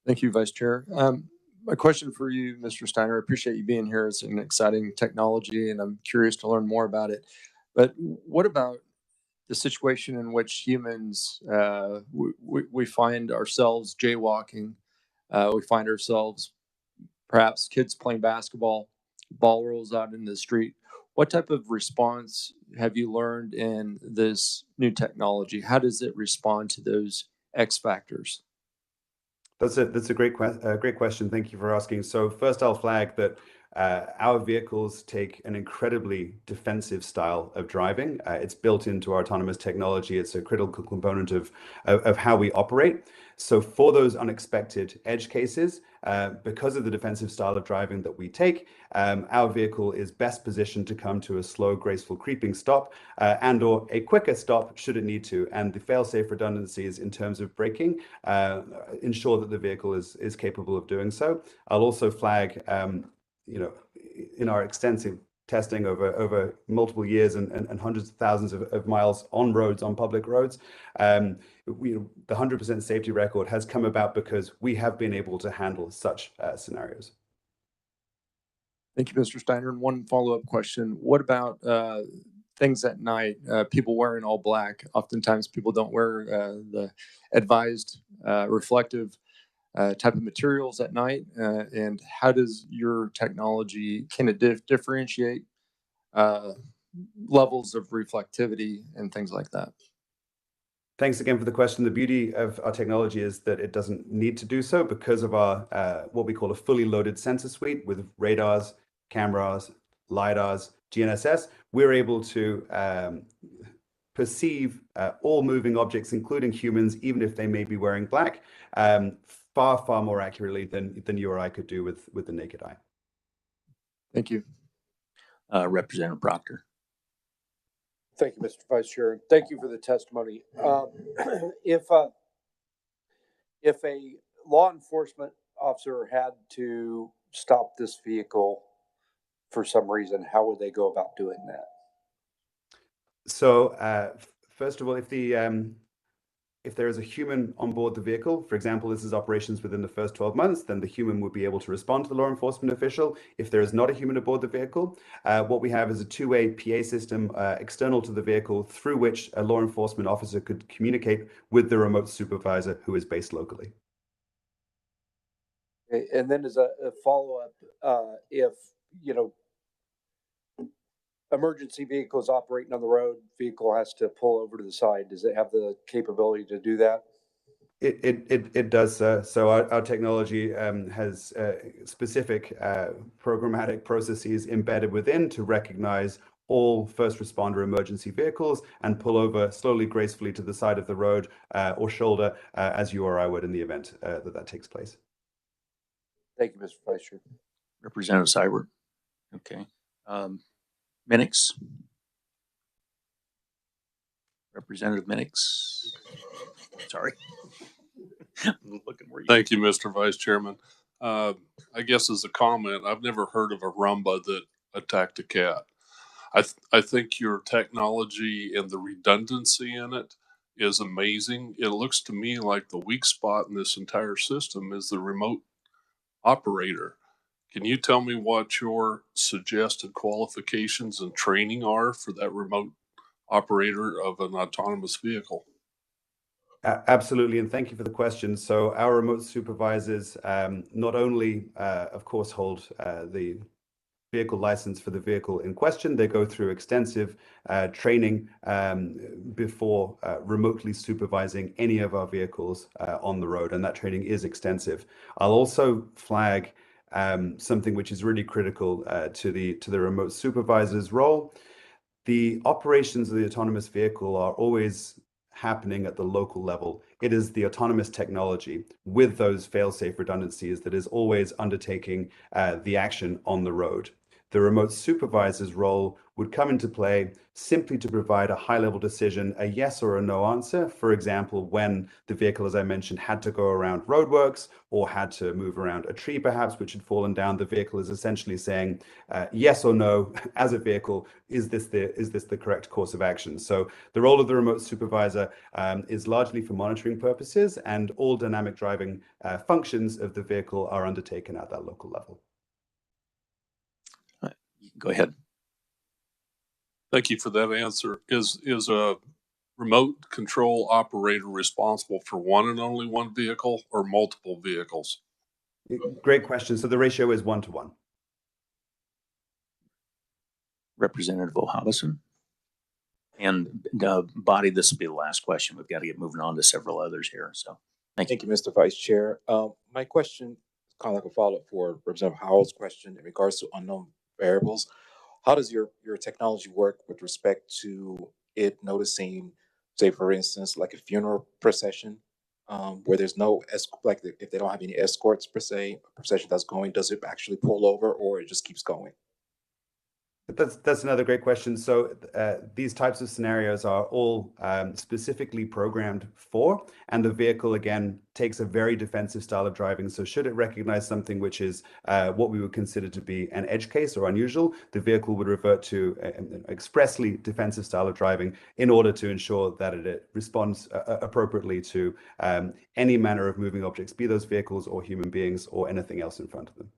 Thank you, Vice Chair. My question for you, Mr. Steiner, I appreciate you being here. It's an exciting technology and I'm curious to learn more about it. But what about the situation in which humans, we find ourselves jaywalking, we find ourselves perhaps kids playing basketball, ball rolls out into the street. What type of response have you learned in this new technology? How does it respond to those X factors? That's a great question. Thank you for asking. So first, I'll flag that our vehicles take an incredibly defensive style of driving. It's built into our autonomous technology. It's a critical component of how we operate. So for those unexpected edge cases, because of the defensive style of driving that we take, our vehicle is best positioned to come to a slow, graceful creeping stop and or a quicker stop should it need to. And the fail-safe redundancies in terms of braking ensure that the vehicle is capable of doing so. I'll also flag, in our extensive testing over multiple years and hundreds of thousands of miles on roads, on public roads, the 100% safety record has come about because we have been able to handle such scenarios. Thank you, Mr. Steiner. And one follow-up question. What about things at night? People wearing all black. Oftentimes people don't wear the advised reflective type of materials at night, and how does your technology, can it differentiate levels of reflectivity and things like that? Thanks again for the question. The beauty of our technology is that it doesn't need to do so because of our what we call a fully loaded sensor suite with radars, cameras, LiDARs, GNSS. We're able to perceive all moving objects, including humans, even if they may be wearing black, far more accurately than you or I could do with the naked eye. Thank you. Representative Proctor. Thank you, Mr. Vice Chair. Thank you for the testimony. If a law enforcement officer had to stop this vehicle for some reason, how would they go about doing that? So first of all, if there is a human on board the vehicle, for example, this is operations within the first 12 months, then the human would be able to respond to the law enforcement official. If there is not a human aboard the vehicle, what we have is a two-way PA system external to the vehicle through which a law enforcement officer could communicate with the remote supervisor who is based locally. Okay, and then as a follow-up, if, emergency vehicles operating on the road, vehicle has to pull over to the side. Does it have the capability to do that? It does, sir. So our technology has specific programmatic processes embedded within to recognize all first responder emergency vehicles and pull over slowly, gracefully to the side of the road or shoulder as you or I would in the event that takes place. Thank you, Mr. Vice Chair. Representative Seibert. Okay. Minix. Representative Minix. Sorry. I'm looking where you. Thank you, Mr. Vice Chairman. I guess as a comment, I've never heard of a rumba that attacked a cat. I think your technology and the redundancy in it is amazing. It looks to me like the weak spot in this entire system is the remote operator. Can you tell me what your suggested qualifications and training are for that remote operator of an autonomous vehicle? Absolutely, and thank you for the question. So our remote supervisors not only, of course, hold the vehicle license for the vehicle in question, they go through extensive training before remotely supervising any of our vehicles on the road, and that training is extensive. I'll also flag something which is really critical to the remote supervisor's role. The operations of the autonomous vehicle are always happening at the local level. It is the autonomous technology with those fail-safe redundancies that is always undertaking the action on the road. The remote supervisor's role would come into play simply to provide a high-level decision, a yes or a no answer. For example, when the vehicle, as I mentioned, had to go around roadworks or had to move around a tree perhaps, which had fallen down, the vehicle is essentially saying yes or no as a vehicle, is this the correct course of action? So the role of the remote supervisor is largely for monitoring purposes, and all dynamic driving functions of the vehicle are undertaken at that local level. Go ahead. Thank you for that answer. Is a remote control operator responsible for one and only one vehicle or multiple vehicles? Great question. So the ratio is 1-to-1. Representative O'Hobson. And Body, this will be the last question. We've got to get moving on to several others here. So thank you. Thank you, Mr. Vice Chair. My question is kind of like a follow-up for Representative Howell's question in regards to unknown variables. How does your technology work with respect to it noticing, say, for instance, like a funeral procession, where there's no like if they don't have any escorts per se, a procession that's going, does it actually pull over or it just keeps going? That's another great question. So these types of scenarios are all specifically programmed for, and the vehicle, again, takes a very defensive style of driving. So should it recognize something which is what we would consider to be an edge case or unusual, the vehicle would revert to an expressly defensive style of driving in order to ensure that it responds appropriately to any manner of moving objects, be those vehicles or human beings or anything else in front of them.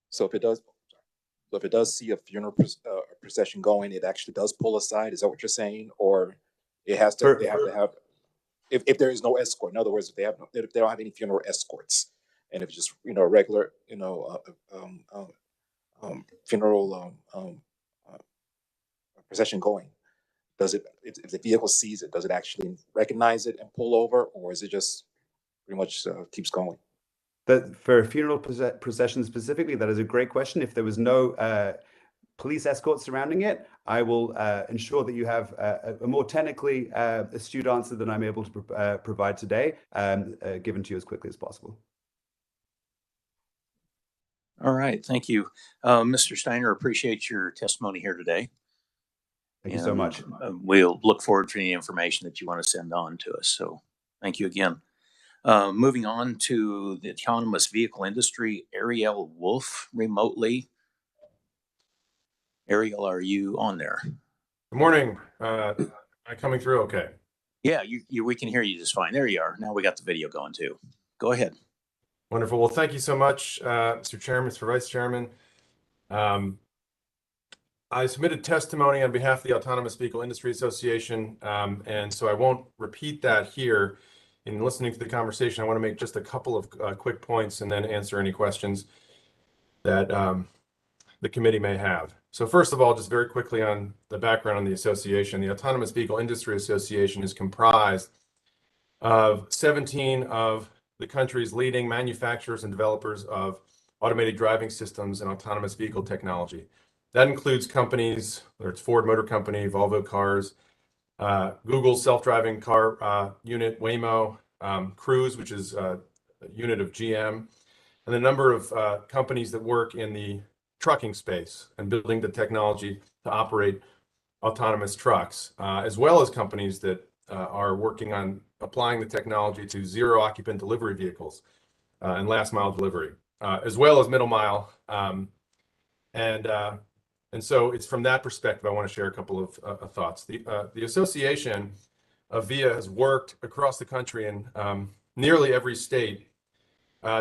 So if it does see a funeral procession going, it actually does pull aside. Is that what you're saying, or they have to have if there is no escort? In other words, if they don't have any funeral escorts, and if it's just regular funeral procession going, does it? If the vehicle sees it, does it actually recognize it and pull over, or is it just pretty much keeps going? For a funeral procession specifically, that is a great question. If there was no police escort surrounding it, I will ensure that you have a more technically astute answer than I'm able to provide today, given to you as quickly as possible. All right, thank you. Mr. Steiner, appreciate your testimony here today. Thank you so much. We'll look forward to any information that you want to send on to us. So thank you again. Moving on to the autonomous vehicle industry, Ariel Wolf remotely. Ariel, are you on there? Good morning. Am I coming through okay? Yeah, we can hear you just fine. There you are. Now we got the video going too. Go ahead. Wonderful. Well, thank you so much, Mr. Chairman, Mr. Vice Chairman. I submitted testimony on behalf of the Autonomous Vehicle Industry Association, and so I won't repeat that here. In listening to the conversation, I want to make just a couple of quick points and then answer any questions that the committee may have. So first of all, just very quickly on the background on the association. The Autonomous Vehicle Industry Association is comprised of 17 of the country's leading manufacturers and developers of automated driving systems and autonomous vehicle technology. That includes companies, whether it's Ford Motor Company, Volvo Cars, Google's self-driving car unit, Waymo, Cruise, which is a unit of GM, and a number of companies that work in the trucking space and building the technology to operate autonomous trucks, as well as companies that are working on applying the technology to zero occupant delivery vehicles and last mile delivery, as well as middle mile. And so it's from that perspective I want to share a couple of thoughts. The association of AVIA has worked across the country in nearly every state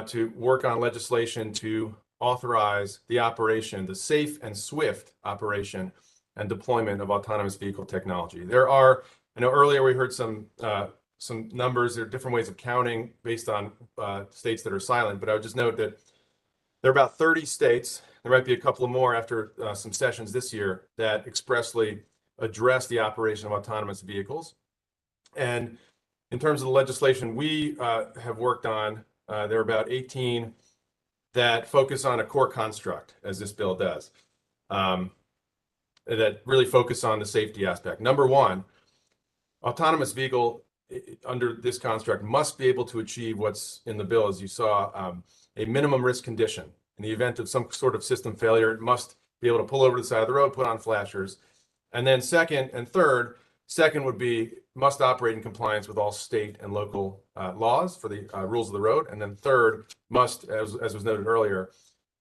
to work on legislation to authorize the operation, the safe and swift operation and deployment of autonomous vehicle technology. There are, I know earlier we heard some numbers. There are different ways of counting based on states that are silent, but I would just note that there are about 30 states, there might be a couple of more after some sessions this year, that expressly address the operation of autonomous vehicles. And in terms of the legislation we have worked on, there are about 18 that focus on a core construct, as this bill does, that really focus on the safety aspect. Number one, autonomous vehicle under this construct must be able to achieve what's in the bill, as you saw, a minimum risk condition. In the event of some sort of system failure, it must be able to pull over to the side of the road, put on flashers. And then second and third, second would be must operate in compliance with all state and local laws for the rules of the road. And then third, must, as was noted earlier,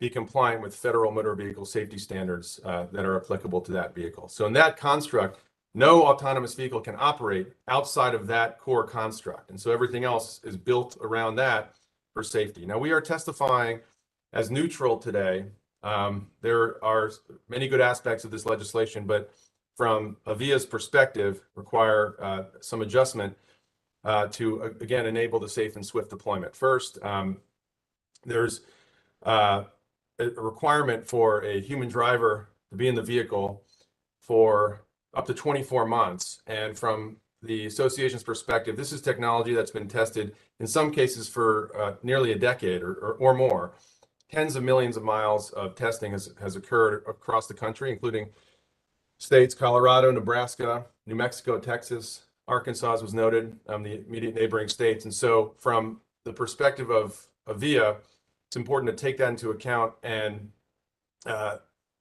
be compliant with federal motor vehicle safety standards that are applicable to that vehicle. So in that construct, no autonomous vehicle can operate outside of that core construct. And so everything else is built around that for safety. Now, we are testifying as neutral today. There are many good aspects of this legislation, but from AVIA's perspective, require some adjustment to, again, enable the safe and swift deployment. First, there's a requirement for a human driver to be in the vehicle for up to 24 months. And from the association's perspective, this is technology that's been tested in some cases for nearly a decade or more. Tens of millions of miles of testing has occurred across the country, including states, Colorado, Nebraska, New Mexico, Texas, Arkansas, as was noted, the immediate neighboring states. And so from the perspective of AVIA, it's important to take that into account, and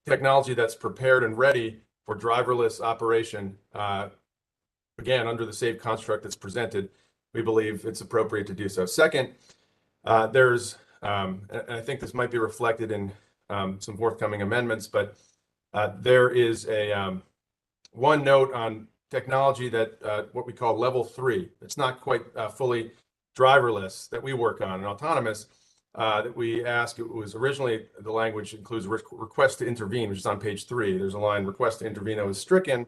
technology that's prepared and ready for driverless operation, again, under the safe construct that's presented, we believe it's appropriate to do so. Second, there's, and I think this might be reflected in some forthcoming amendments, but there is a one note on technology that what we call level 3. It's not quite fully driverless that we work on, and autonomous that we ask. It was originally, the language includes request to intervene, which is on page 3. There's a line, request to intervene, that was stricken,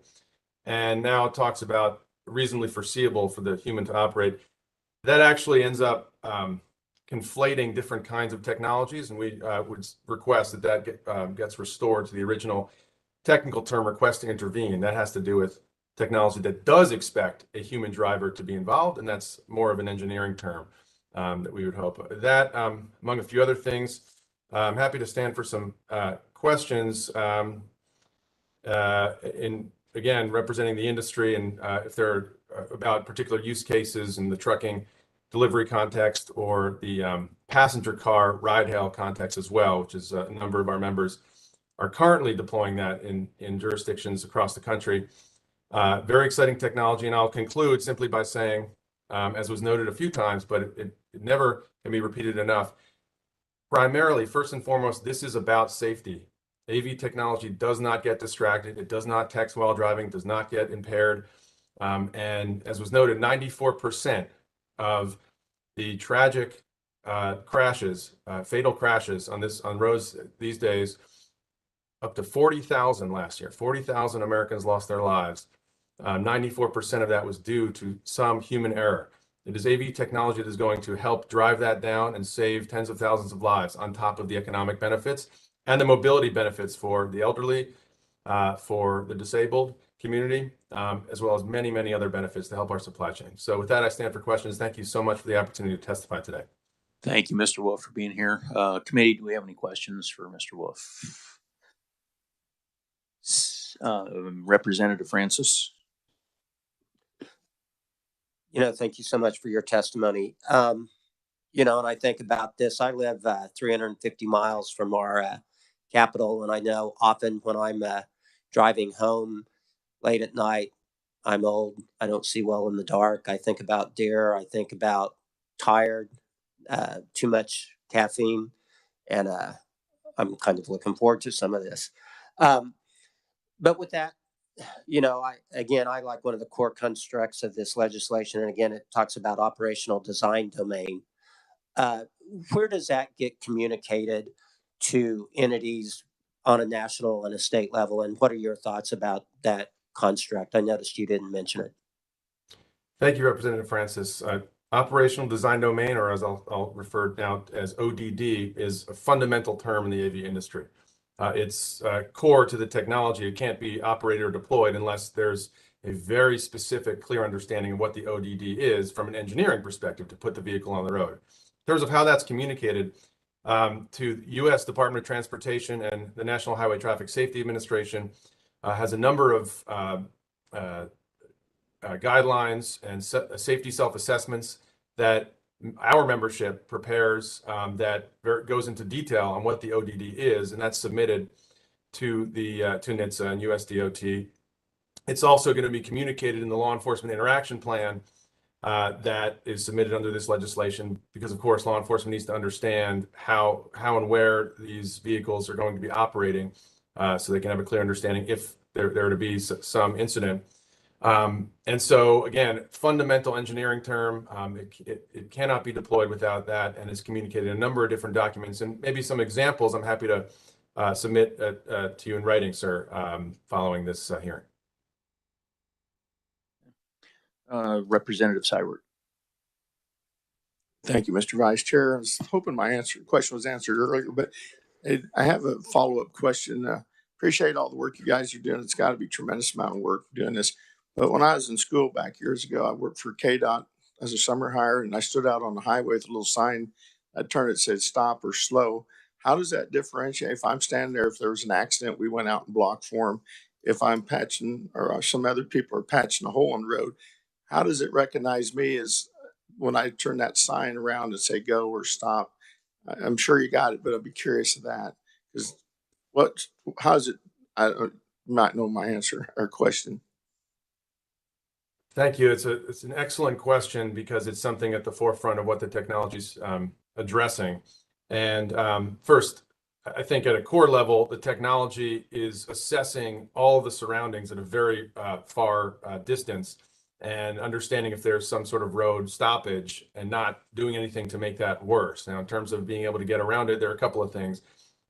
and now it talks about reasonably foreseeable for the human to operate. That actually ends up conflating different kinds of technologies, and we would request that gets restored to the original technical term, request to intervene. That has to do with technology that does expect a human driver to be involved, and that's more of an engineering term that we would hope. That, among a few other things, I'm happy to stand for some questions in, again, representing the industry, and if there are about particular use cases in the trucking delivery context or the passenger car ride-hail context as well, which is a number of our members are currently deploying that in jurisdictions across the country. Very exciting technology, and I'll conclude simply by saying, as was noted a few times, but it never can be repeated enough, primarily, first and foremost, this is about safety. AV technology does not get distracted. It does not text while driving, does not get impaired. And as was noted, 94% of the tragic crashes, fatal crashes on roads these days, up to 40,000 last year. 40,000 Americans lost their lives. 94% of that was due to some human error. It is AV technology that is going to help drive that down and save tens of thousands of lives, on top of the economic benefits and the mobility benefits for the elderly, for the disabled community, as well as many, many other benefits to help our supply chain. So with that, I stand for questions. Thank you so much for the opportunity to testify today. Thank you, Mr. Wolf, for being here. Committee, do we have any questions for Mr. Wolf? Representative Francis. Thank you so much for your testimony. And I think about this. I live 350 miles from our capital, and I know often when I'm driving home late at night, I'm old. I don't see well in the dark. I think about deer. I think about tired, too much caffeine, and I'm kind of looking forward to some of this. But with that, I like one of the core constructs of this legislation, and again, it talks about operational design domain. Where does that get communicated to entities on a national and a state level? And what are your thoughts about that construct? I noticed you didn't mention it. Thank you, Representative Francis. Operational design domain, or as I'll refer now as ODD, is a fundamental term in the AV industry. It's core to the technology. It can't be operated or deployed unless there's a very specific, clear understanding of what the ODD is from an engineering perspective to put the vehicle on the road. In terms of how that's communicated to U.S. Department of Transportation and the National Highway Traffic Safety Administration, has a number of guidelines and safety self-assessments that our membership prepares that goes into detail on what the ODD is, and that's submitted to the to NHTSA and USDOT. It's also going to be communicated in the law enforcement interaction plan that is submitted under this legislation, because of course law enforcement needs to understand how and where these vehicles are going to be operating, so they can have a clear understanding if there to be some incident. And so again, fundamental engineering term, it cannot be deployed without that, and is communicated in a number of different documents. And maybe some examples I'm happy to submit to you in writing, sir, following this hearing. Representative Seibert. Thank you, Mr. Vice Chair. I was hoping my question was answered earlier, but I have a follow-up question. Appreciate all the work you guys are doing. It's got to be a tremendous amount of work doing this. But when I was in school back years ago, I worked for KDOT as a summer hire, and I stood out on the highway with a little sign. I'd turn it, said stop or slow. How does that differentiate? If I'm standing there, if there was an accident, we went out and blocked for them. If I'm patching, or some other people are patching a hole in the road, how does it recognize me as when I turn that sign around and say go or stop? I'm sure you got it, but I'd be curious of that. Because how is it? I might know my answer or question. Thank you. It's an excellent question, because it's something at the forefront of what the technology's addressing. And first, I think at a core level, the technology is assessing all of the surroundings at a very far distance, and understanding if there's some sort of road stoppage and not doing anything to make that worse. Now, in terms of being able to get around it, there are a couple of things.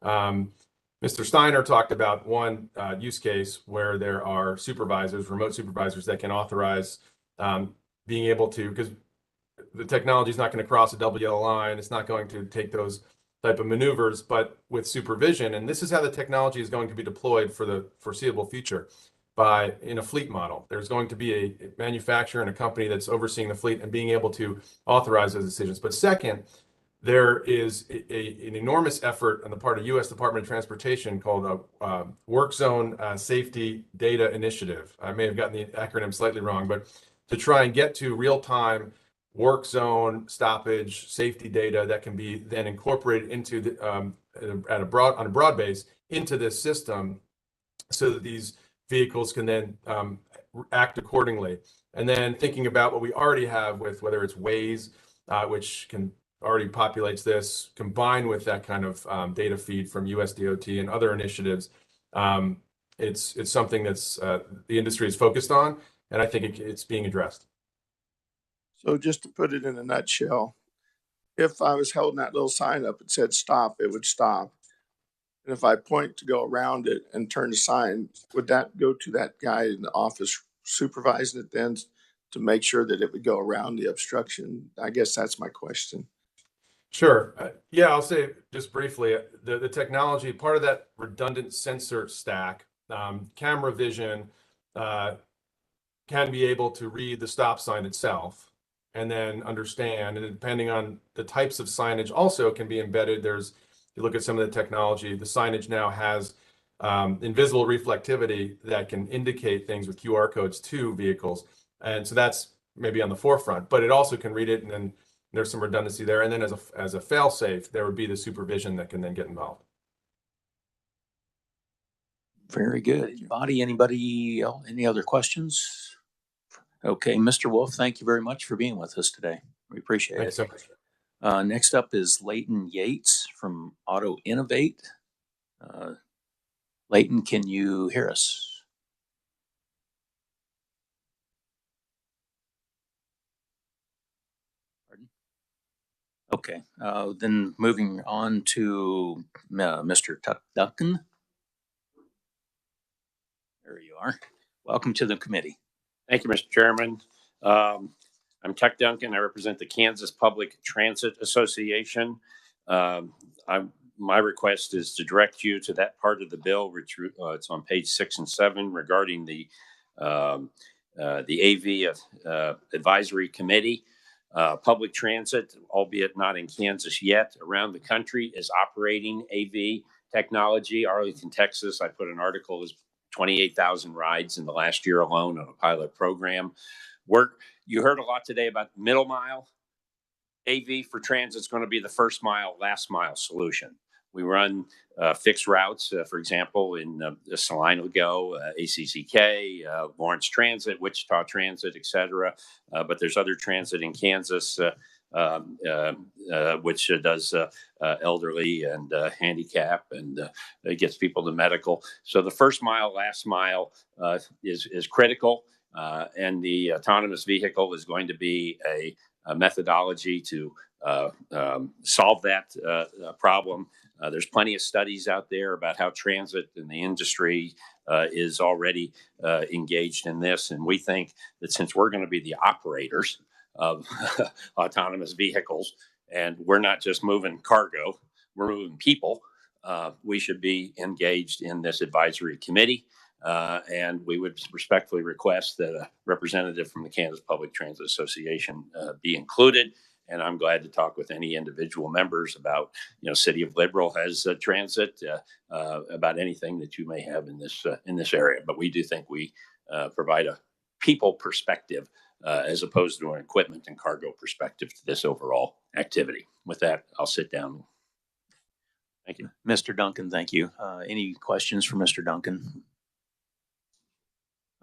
Mr. Steiner talked about one use case where there are supervisors, remote supervisors, that can authorize being able to, because the technology is not going to cross a double yellow line. It's not going to take those type of maneuvers, but with supervision. And this is how the technology is going to be deployed for the foreseeable future. In a fleet model, there's going to be a manufacturer and a company that's overseeing the fleet and being able to authorize those decisions. But second, there is an enormous effort on the part of U.S. Department of Transportation called a Work Zone Safety Data Initiative. I may have gotten the acronym slightly wrong, but to try and get to real-time work zone stoppage safety data that can be then incorporated into the, on a broad base into this system, so that these vehicles can then act accordingly. And then thinking about what we already have with whether it's Waze, which can already populates this, combined with that kind of data feed from USDOT and other initiatives, it's something that's the industry is focused on, and I think it's being addressed. So just to put it in a nutshell, if I was holding that little sign up that said stop, it would stop. And if I point to go around it and turn the sign, would that go to that guy in the office supervising it then to make sure that it would go around the obstruction? I guess that's my question. Sure. Yeah, I'll say just briefly, the technology, part of that redundant sensor stack, camera vision can be able to read the stop sign itself and then understand, and depending on the types of signage also can be embedded. If you look at some of the technology, the signage now has invisible reflectivity that can indicate things with QR codes to vehicles. And so that's maybe on the forefront, but it also can read it, and then there's some redundancy there. And then as a fail safe, there would be the supervision that can then get involved. Very good. Body, anybody else? Any other questions? Okay, Mr. Wolf, thank you very much for being with us today. We appreciate it. Thanks so much. Next up is Leighton Yates from Auto Innovate. Leighton, can you hear us? Pardon? Okay, then moving on to Mr. Duncan. There you are. Welcome to the committee. Thank you, Mr. Chairman. I'm Tuck Duncan. I represent the Kansas Public Transit Association. My request is to direct you to that part of the bill, which it's on page 6 and 7 regarding the AVIA Advisory Committee. Public transit, albeit not in Kansas yet, around the country is operating AV technology. Arlington, Texas, I put an article, is 28,000 rides in the last year alone on a pilot program. You heard a lot today about middle mile. AV for transit is going to be the first mile, last mile solution. We run fixed routes, for example, in Salina Go, ACCK, Lawrence Transit, Wichita Transit, etc. But there's other transit in Kansas, which does elderly and handicap, and it gets people to medical. So the first mile, last mile is critical, and the autonomous vehicle is going to be a methodology to solve that problem. There's plenty of studies out there about how transit and the industry is already engaged in this. And we think that since we're going to be the operators of autonomous vehicles, and we're not just moving cargo, we're moving people, we should be engaged in this advisory committee. And we would respectfully request that a representative from the Kansas Public Transit Association be included. And I'm glad to talk with any individual members about, City of Liberal has transit, about anything that you may have in this area. But we do think we provide a people perspective as opposed to an equipment and cargo perspective to this overall activity. With that, I'll sit down. Thank you. Mr. Duncan, thank you. Any questions for Mr. Duncan?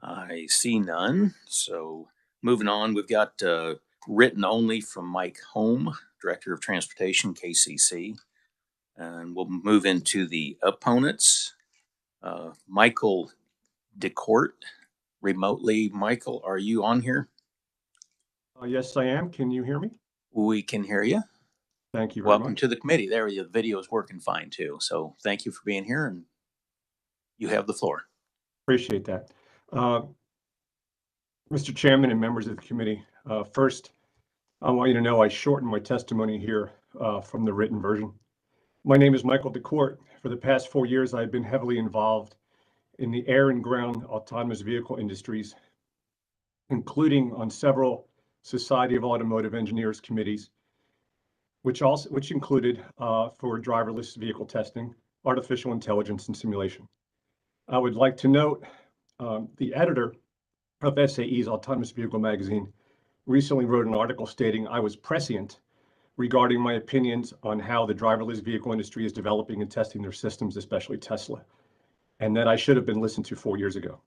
I see none. So moving on, we've got written only from Mike Holm, Director of Transportation, KCC. And we'll move into the opponents. Michael DeCourt, remotely. Michael, are you on here? Yes, I am. Can you hear me? We can hear you. Thank you very Welcome much. to the committee. There, the video is working fine too. So thank you for being here, and you have the floor. Appreciate that. Mr. Chairman and members of the committee, first, I want you to know I shortened my testimony here from the written version. My name is Michael DeCourt. For the past 4 years, I've been heavily involved in the air and ground autonomous vehicle industries, including on several Society of Automotive Engineers committees, which included for driverless vehicle testing, artificial intelligence, and simulation. I would like to note the editor of SAE's Autonomous Vehicle magazine recently wrote an article stating I was prescient regarding my opinions on how the driverless vehicle industry is developing and testing their systems, especially Tesla, and that I should have been listened to 4 years ago.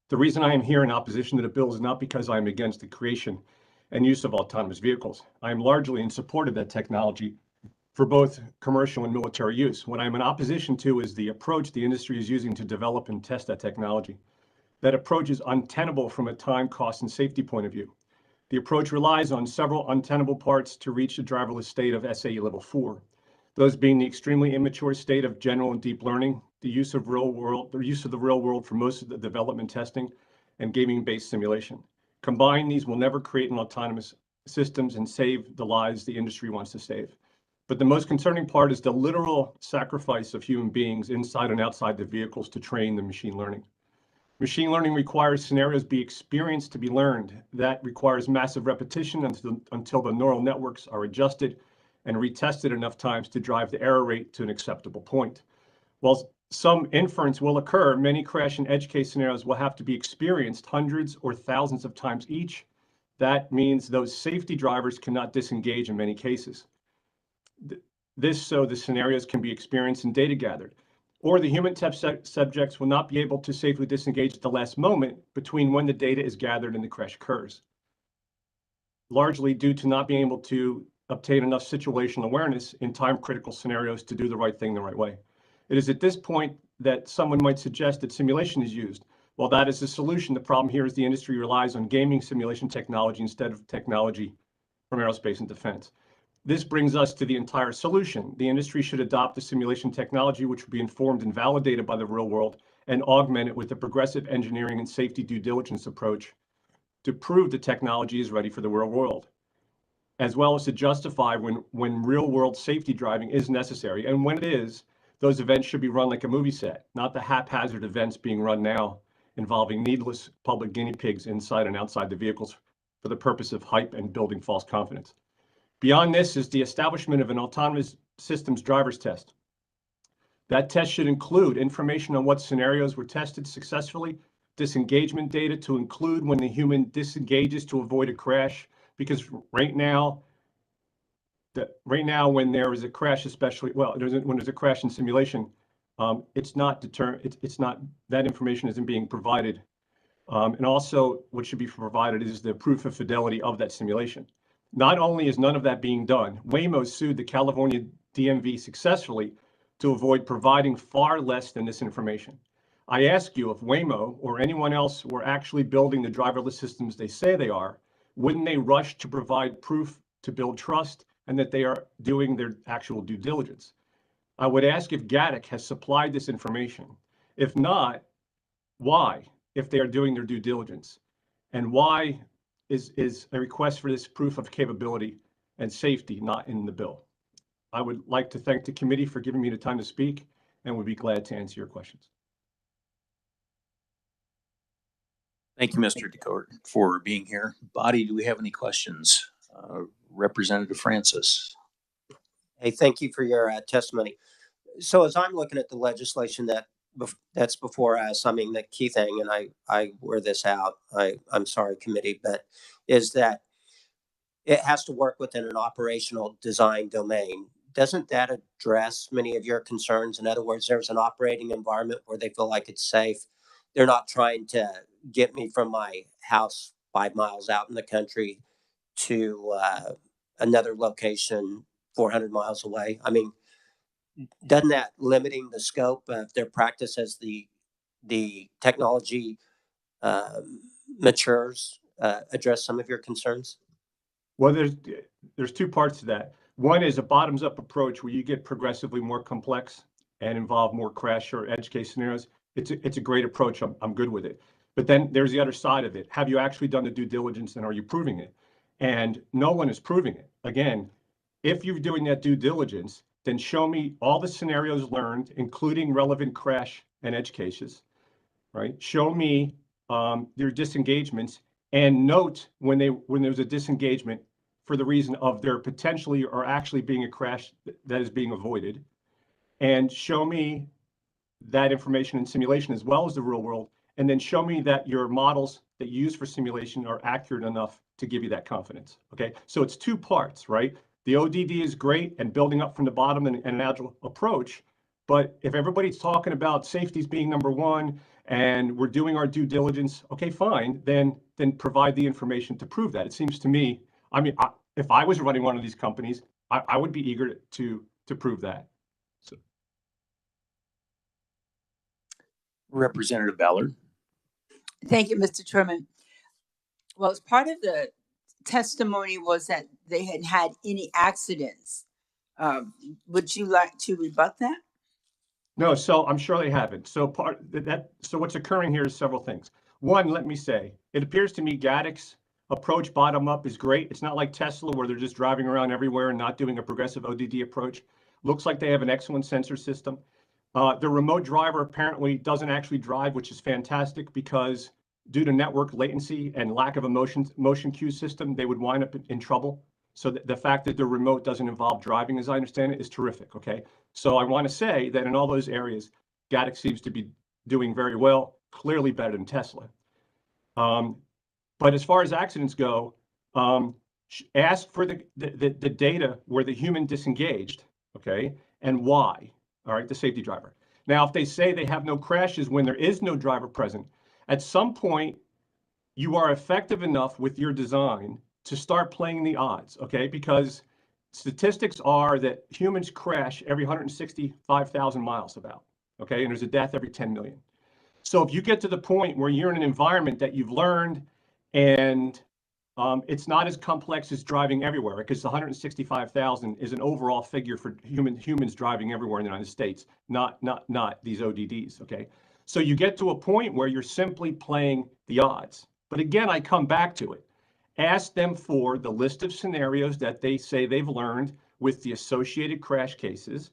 The reason I am here in opposition to the bill is not because I am against the creation and use of autonomous vehicles. I am largely in support of that technology for both commercial and military use. What I'm in opposition to is the approach the industry is using to develop and test that technology. That approach is untenable from a time, cost, and safety point of view. The approach relies on several untenable parts to reach the driverless state of SAE level 4. Those being the extremely immature state of general and deep learning, the use of the real world for most of the development testing, and gaming-based simulation. Combined, these will never create an autonomous systems and save the lives the industry wants to save. But the most concerning part is the literal sacrifice of human beings inside and outside the vehicles to train the machine learning. Machine learning requires scenarios be experienced to be learned. That requires massive repetition until the neural networks are adjusted and retested enough times to drive the error rate to an acceptable point. While some inference will occur, many crash and edge case scenarios will have to be experienced hundreds or thousands of times each. That means those safety drivers cannot disengage in many cases. This so the scenarios can be experienced and data gathered. Or the human test subjects will not be able to safely disengage at the last moment between when the data is gathered and the crash occurs, largely due to not being able to obtain enough situational awareness in time-critical scenarios to do the right thing the right way. It is at this point that someone might suggest that simulation is used. While that is the solution, the problem here is the industry relies on gaming simulation technology instead of technology from aerospace and defense. This brings us to the entire solution. The industry should adopt the simulation technology, which will be informed and validated by the real world, and augment it with a progressive engineering and safety due diligence approach to prove the technology is ready for the real world, as well as to justify when real world safety driving is necessary. And when it is, those events should be run like a movie set, not the haphazard events being run now involving needless public guinea pigs inside and outside the vehicles for the purpose of hype and building false confidence. Beyond this is the establishment of an autonomous systems driver's test. That test should include information on what scenarios were tested successfully, disengagement data to include when the human disengages to avoid a crash, because right now when there is a crash, especially, well, when there's a crash in simulation, it's not that information isn't being provided. And also what should be provided is the proof of fidelity of that simulation. Not only is none of that being done, Waymo sued the California DMV successfully to avoid providing far less than this information. I ask you, if Waymo or anyone else were actually building the driverless systems they say they are, wouldn't they rush to provide proof to build trust and that they are doing their actual due diligence? I would ask if Gatik has supplied this information. If not, why, if they are doing their due diligence? And why is a request for this proof of capability and safety not in the bill? I would like to thank the committee for giving me the time to speak and would be glad to answer your questions. Thank you, Mr. DeCourt, for being here. Body, do we have any questions? Representative Francis. Hey, thank you for your testimony. So as I'm looking at the legislation that's before us, I mean, the key thing, and I wear this out, I'm sorry, committee, but is that it has to work within an operational design domain. Doesn't that address many of your concerns? In other words, there's an operating environment where they feel like it's safe. They're not trying to get me from my house 5 miles out in the country to another location 400 miles away. I mean, doesn't that limiting the scope of their practice as the technology matures address some of your concerns? Well, there's two parts to that. One is a bottoms up approach where you get progressively more complex and involve more crash or edge case scenarios. It's a great approach. I'm good with it. But then there's the other side of it. Have you actually done the due diligence and are you proving it? And no one is proving it. Again, if you're doing that due diligence, then show me all the scenarios learned, including relevant crash and edge cases, right? Show me their disengagements and note when there's a disengagement for the reason of there potentially or actually being a crash that is being avoided, and show me that information in simulation as well as the real world, and then show me that your models that you use for simulation are accurate enough to give you that confidence, okay? So it's two parts, right? The ODD is great and building up from the bottom and an agile approach, but if everybody's talking about safety as being number one and we're doing our due diligence, okay, fine, then provide the information to prove that. It seems to me, I mean, if I was running one of these companies, I would be eager to prove that. So. Representative Ballard. Thank you, Mr. Chairman. Well, as part of the testimony was that they hadn't had any accidents. Would you like to rebut that? No, so I'm sure they haven't. So so what's occurring here is several things. One, let me say, it appears to me Gatik's approach bottom up is great. It's not like Tesla where they're just driving around everywhere and not doing a progressive ODD approach. Looks like they have an excellent sensor system. The remote driver apparently doesn't actually drive, which is fantastic because due to network latency and lack of a motion cue system, they would wind up in trouble. So the fact that the remote doesn't involve driving, as I understand it, is terrific, okay? So I want to say that in all those areas, Gatik seems to be doing very well, clearly better than Tesla. But as far as accidents go, ask for the data where the human disengaged, okay, and why, all right, the safety driver. Now, if they say they have no crashes when there is no driver present, at some point, you are effective enough with your design to start playing the odds, okay? Because statistics are that humans crash every 165,000 miles about, okay? And there's a death every 10 million. So if you get to the point where you're in an environment that you've learned and It's not as complex as driving everywhere, because 165,000 is an overall figure for humans driving everywhere in the United States, not these ODDs. Okay, so you get to a point where you're simply playing the odds. But again, I come back to it. Ask them for the list of scenarios that they say they've learned with the associated crash cases.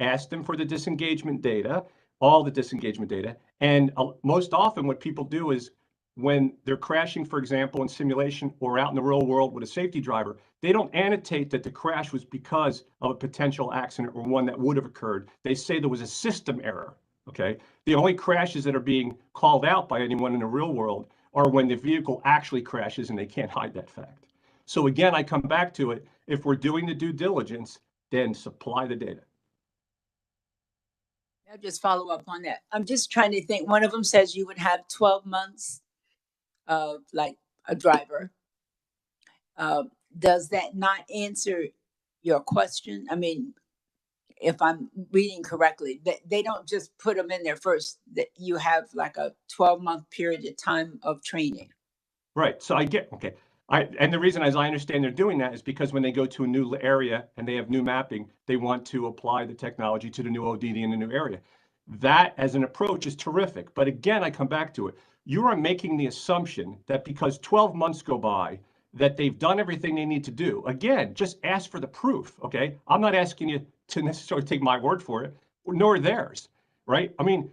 Ask them for the disengagement data, all the disengagement data. And most often what people do is when they're crashing, for example, in simulation or out in the real world with a safety driver, they don't annotate that the crash was because of a potential accident or one that would have occurred. They say there was a system error. Okay. The only crashes that are being called out by anyone in the real world are when the vehicle actually crashes, and they can't hide that fact. So again, I come back to it. If we're doing the due diligence, then supply the data. I'll just follow up on that. I'm just trying to think. One of them says you would have 12 months of like a driver. Does that not answer your question? I mean, if I'm reading correctly, they don't just put them in there first, that you have like a 12-month period of time of training. Right. So I get, okay. And the reason, as I understand, they're doing that is because when they go to a new area and they have new mapping, they want to apply the technology to the new ODD in the new area. That as an approach is terrific. But again, I come back to it. You are making the assumption that because 12 months go by, that they've done everything they need to do. Again, just ask for the proof, okay? I'm not asking you to necessarily take my word for it, nor theirs, right? I mean,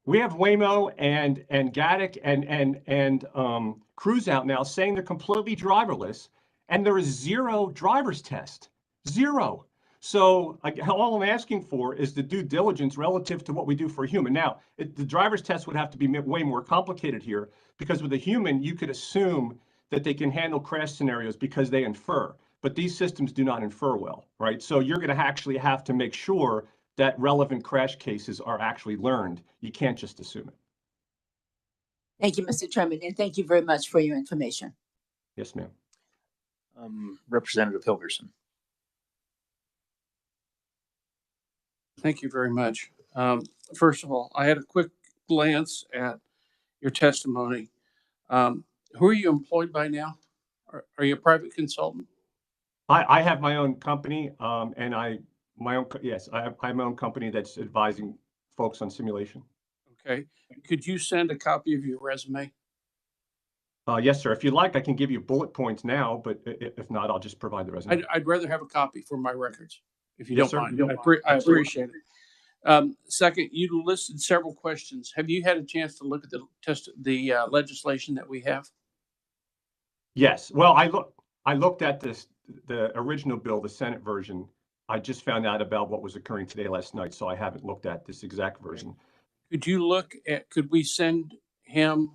we have Waymo and Gatik and Cruise out now saying they're completely driverless, and there is zero driver's test, zero. So all I'm asking for is the due diligence relative to what we do for a human. Now, the driver's test would have to be way more complicated here, because with a human, you could assume that they can handle crash scenarios because they infer, but these systems do not infer well, right? So you're going to actually have to make sure that relevant crash cases are actually learned. You can't just assume it. Thank you, Mr. Chairman, and thank you very much for your information. Yes, ma'am. Representative Hilgerson. Thank you very much. First of all, I had a quick glance at your testimony. Who are you employed by now? Are you a private consultant? I have my own company, and I have my own company that's advising folks on simulation. Okay. Could you send a copy of your resume? Yes, sir. If you like, I can give you bullet points now, but if not, I'll just provide the resume. I'd rather have a copy for my records, if you Yes, don't sir. mind. I appreciate it. Second, you listed several questions. Have you had a chance to look at the legislation that we have? Yes. Well, I looked at the original bill, the Senate version. I just found out about what was occurring today last night, so I haven't looked at this exact version. Could we send him,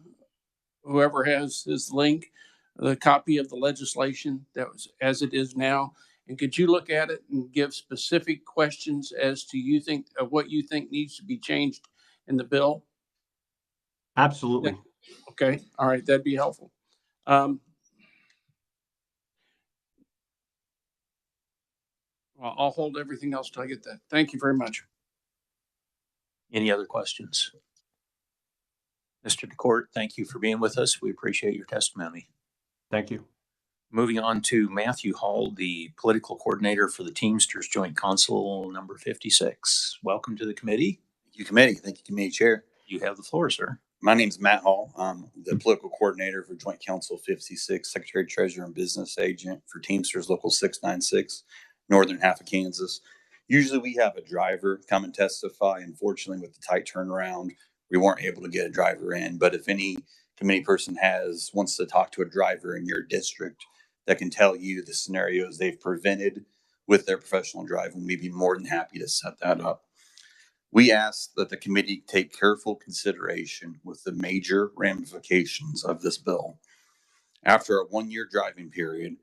whoever has his link, the copy of the legislation that was as it is now? And could you look at it and give specific questions as to what you think needs to be changed in the bill? Absolutely. Okay. All right. That'd be helpful. Well, I'll hold everything else till I get that. Thank you very much. Any other questions? Mr. DeCourt, thank you for being with us. We appreciate your testimony. Thank you. Moving on to Matthew Hall, the political coordinator for the Teamsters Joint Council number 56. Welcome to the committee. Thank you, committee. Thank you, committee chair. You have the floor, sir. My name is Matt Hall. I'm the political coordinator for Joint Council 56, Secretary, Treasurer, and Business Agent for Teamsters Local 696, northern half of Kansas. Usually we have a driver come and testify. Unfortunately, with the tight turnaround, we weren't able to get a driver in. But if any committee person wants to talk to a driver in your district that can tell you the scenarios they've prevented with their professional driving, we'd be more than happy to set that up. We ask that the committee take careful consideration with the major ramifications of this bill. After a 1-year driving period,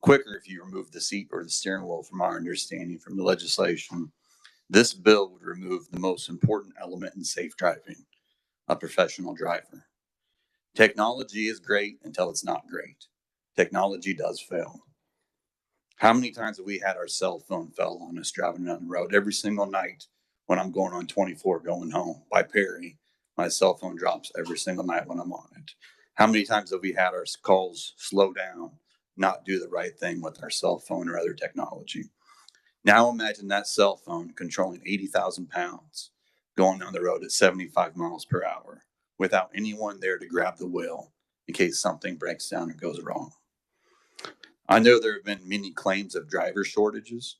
quicker if you remove the seat or the steering wheel from our understanding from the legislation, this bill would remove the most important element in safe driving, a professional driver. Technology is great until it's not great. Technology does fail. How many times have we had our cell phone fell on us driving down the road? Every single night when I'm going on 24 going home by Perry, my cell phone drops every single night when I'm on it. How many times have we had our calls slow down not do the right thing with our cell phone or other technology. Now imagine that cell phone controlling 80,000 pounds going down the road at 75 miles per hour without anyone there to grab the wheel in case something breaks down or goes wrong. I know there have been many claims of driver shortages.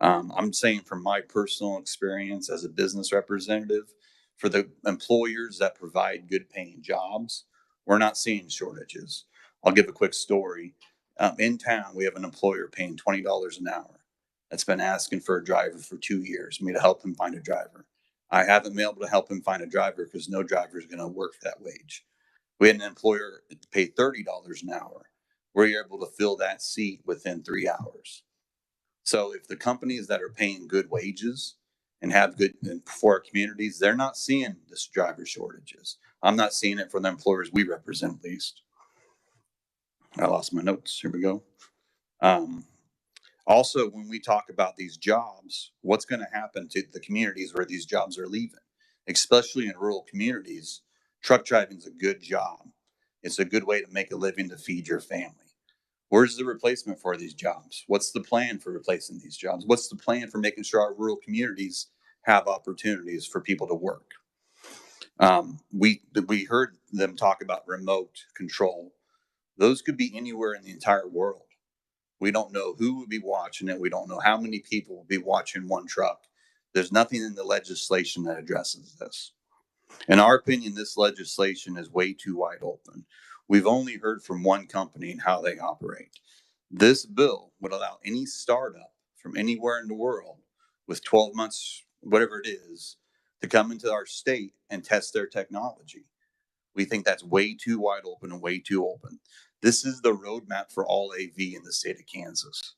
I'm saying from my personal experience as a business representative, for the employers that provide good paying jobs, we're not seeing shortages. I'll give a quick story. In town, we have an employer paying $20 an hour that's been asking for a driver for 2 years, me to help him find a driver. I haven't been able to help him find a driver because no driver is going to work for that wage. We had an employer pay $30 an hour. We're able to fill that seat within 3 hours. So if the companies that are paying good wages and have good for our communities, they're not seeing this driver shortages. I'm not seeing it for the employers we represent, at least. I lost my notes. Here we go. Also, when we talk about these jobs, what's going to happen to the communities where these jobs are leaving, especially in rural communities? Truck driving is a good job. It's a good way to make a living to feed your family. Where's the replacement for these jobs? What's the plan for replacing these jobs? What's the plan for making sure our rural communities have opportunities for people to work? We heard them talk about remote control. Those could be anywhere in the entire world. We don't know who would be watching it. We don't know how many people will be watching one truck. There's nothing in the legislation that addresses this. In our opinion, this legislation is way too wide open. We've only heard from one company and how they operate. This bill would allow any startup from anywhere in the world with 12 months, whatever it is, to come into our state and test their technology. We think that's way too wide open and way too open. This is the roadmap for all AV in the state of Kansas.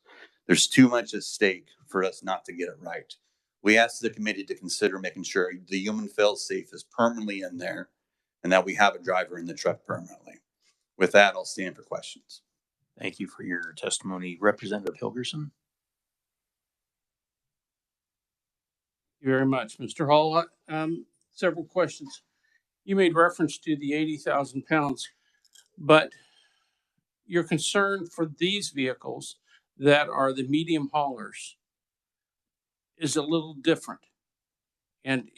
There's too much at stake for us not to get it right. We asked the committee to consider making sure the human fail-safe is permanently in there and that we have a driver in the truck permanently. With that, I'll stand for questions. Thank you for your testimony. Representative Hilgerson. Thank you very much, Mr. Hall. Several questions. You made reference to the 80,000 pounds, but your concern for these vehicles that are the medium haulers is a little different. And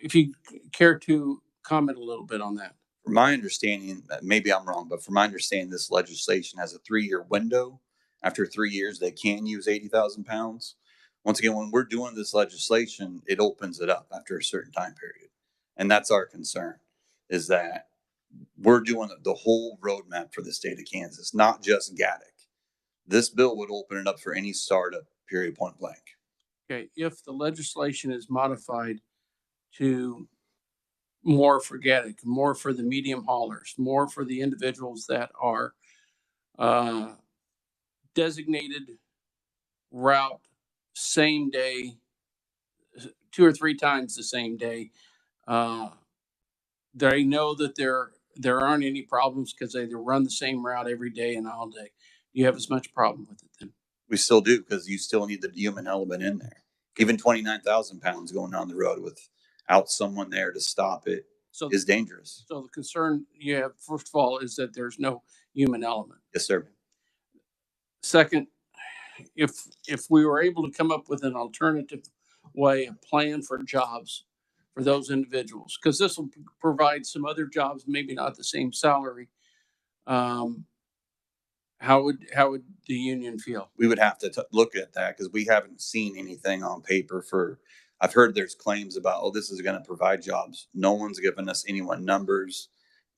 if you care to comment a little bit on that. From my understanding, maybe I'm wrong, but from my understanding, this legislation has a 3-year window. After 3 years, they can use 80,000 pounds. Once again, when we're doing this legislation, it opens it up after a certain time period. And that's our concern, is that we're doing the whole roadmap for the state of Kansas, not just Gatik. This bill would open it up for any startup, period, point blank. Okay, if the legislation is modified to more for Gatik, more for the medium haulers, more for the individuals that are designated route same day, 2 or 3 times the same day, they know that there aren't any problems because they run the same route every day and all day. Do you have as much problem with it then? We still do, because you still need the human element in there. Even 29,000 pounds going down the road without someone there to stop it is dangerous. So the concern you have, first of all, is that there's no human element. Yes, sir. Second, if we were able to come up with an alternative way, a plan for jobs for those individuals, because this will provide some other jobs, maybe not the same salary, how would the union feel? We would have to look at that, because we haven't seen anything on paper for, I've heard there's claims about, oh, this is going to provide jobs. No one's given us anyone numbers.